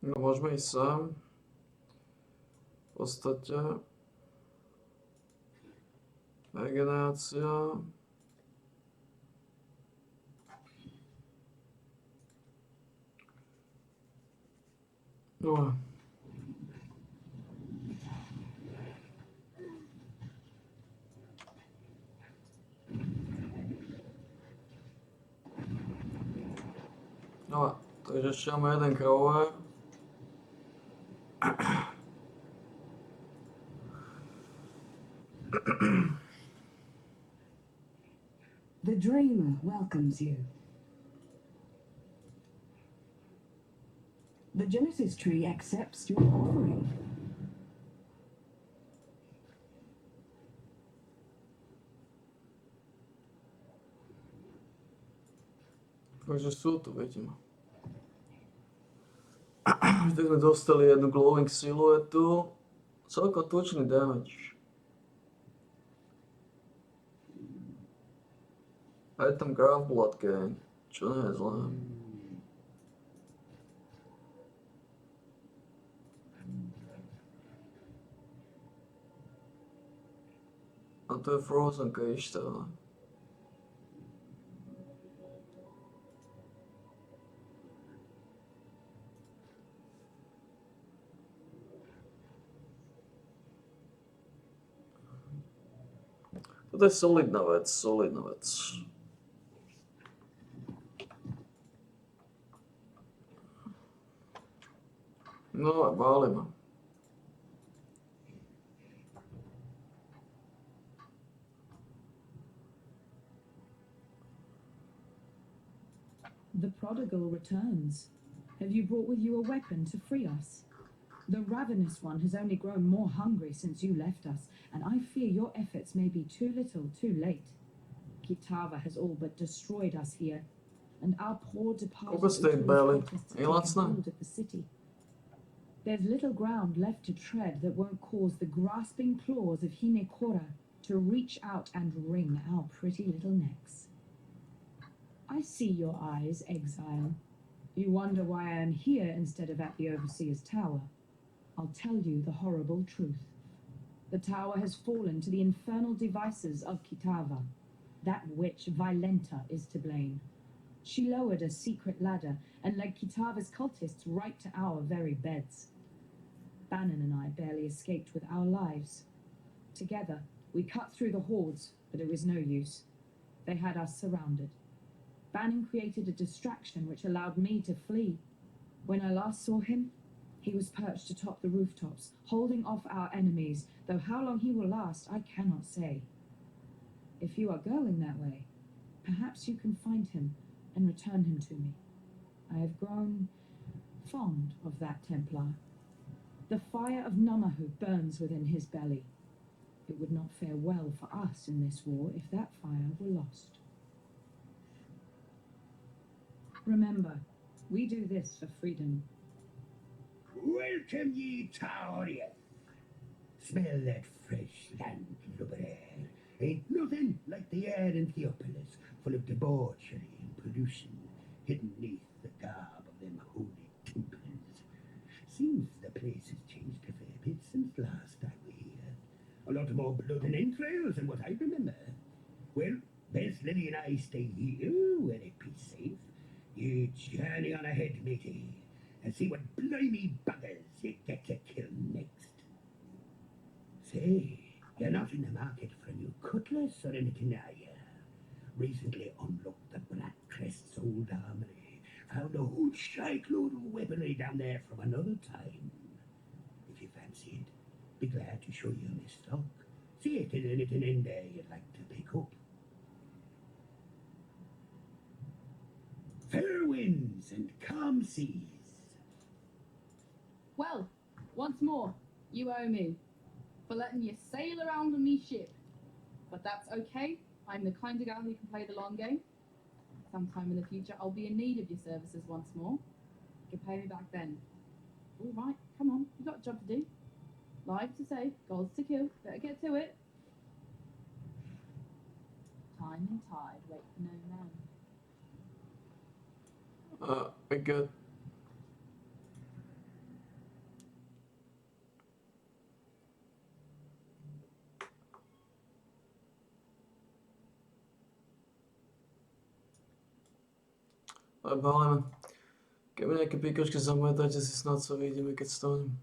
No, môžeme ísť sem. V podstate. Regenerácia. No. No, takže ešte máme jeden crawler. The dreamer welcomes you. The Genesis tree accepts your offering. Takže sú tu, vidím. Tak sme dostali jednu glowing siluetu. Celkom tučný damage. A je tam Graph Blood Gang, čo nie je zlé. A to je Frozen kryštál. Toto je solidná vec, solidná vec. No a válime. The prodigal returns. Have you brought with you a weapon to free us? The ravenous one has only grown more hungry since you left us, and I fear your efforts may be too little, too late. Kitava has all but destroyed us here, and our poor departed protests have taken hold of the city. There's little ground left to tread that won't cause the grasping claws of Hinekora to reach out and wring our pretty little necks. I see your eyes, Exile. You wonder why I am here instead of at the Overseer's Tower. I'll tell you the horrible truth. The tower has fallen to the infernal devices of Kitava. That witch, Violenta, is to blame. She lowered a secret ladder and led Kitava's cultists right to our very beds. Bannon and I barely escaped with our lives. Together, we cut through the hordes, but it was no use. They had us surrounded. Bannon created a distraction which allowed me to flee. When I last saw him, he was perched atop the rooftops, holding off our enemies, though how long he will last, I cannot say. If you are going that way, perhaps you can find him and return him to me. I have grown fond of that Templar. The fire of Namahu burns within his belly. It would not fare well for us in this war if that fire were lost. Remember, we do this for freedom. Welcome ye to Orion. Smell that fresh land lubber air. Ain't nothing like the air in Theopolis, full of debauchery and pollution, hidden neath the garb of them holy temples. Seems the place has changed a fair bit since last I were here. A lot more blood and entrails than what I remember. Well, best Lily and I stay here, where it be safe. You journey on ahead, matey, and see what blimey buggers you get to kill next. Say, you're not in the market for a new cutlass or anything, are you? Recently unlocked the Black Crest's old armory. Found a whole shitload of weaponry down there from another time. If you fancy it, be glad to show you my stock. See if there's anything in there you'd like to pick up. Fair winds and calm seas. Well, once more, you owe me for letting you sail around on me ship. But that's okay. I'm the kind of gal who can play the long game. Sometime in the future, I'll be in need of your services once more. You can pay me back then. All right, come on. You've got a job to do. Lives to save, goals to kill. Better get to it. Time and tide wait for no man. We're good. Baleme. Keď mi nejaké píkočky zamotáte, si snad sa vidíme, keď stanem.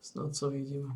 Snad sa vidíme.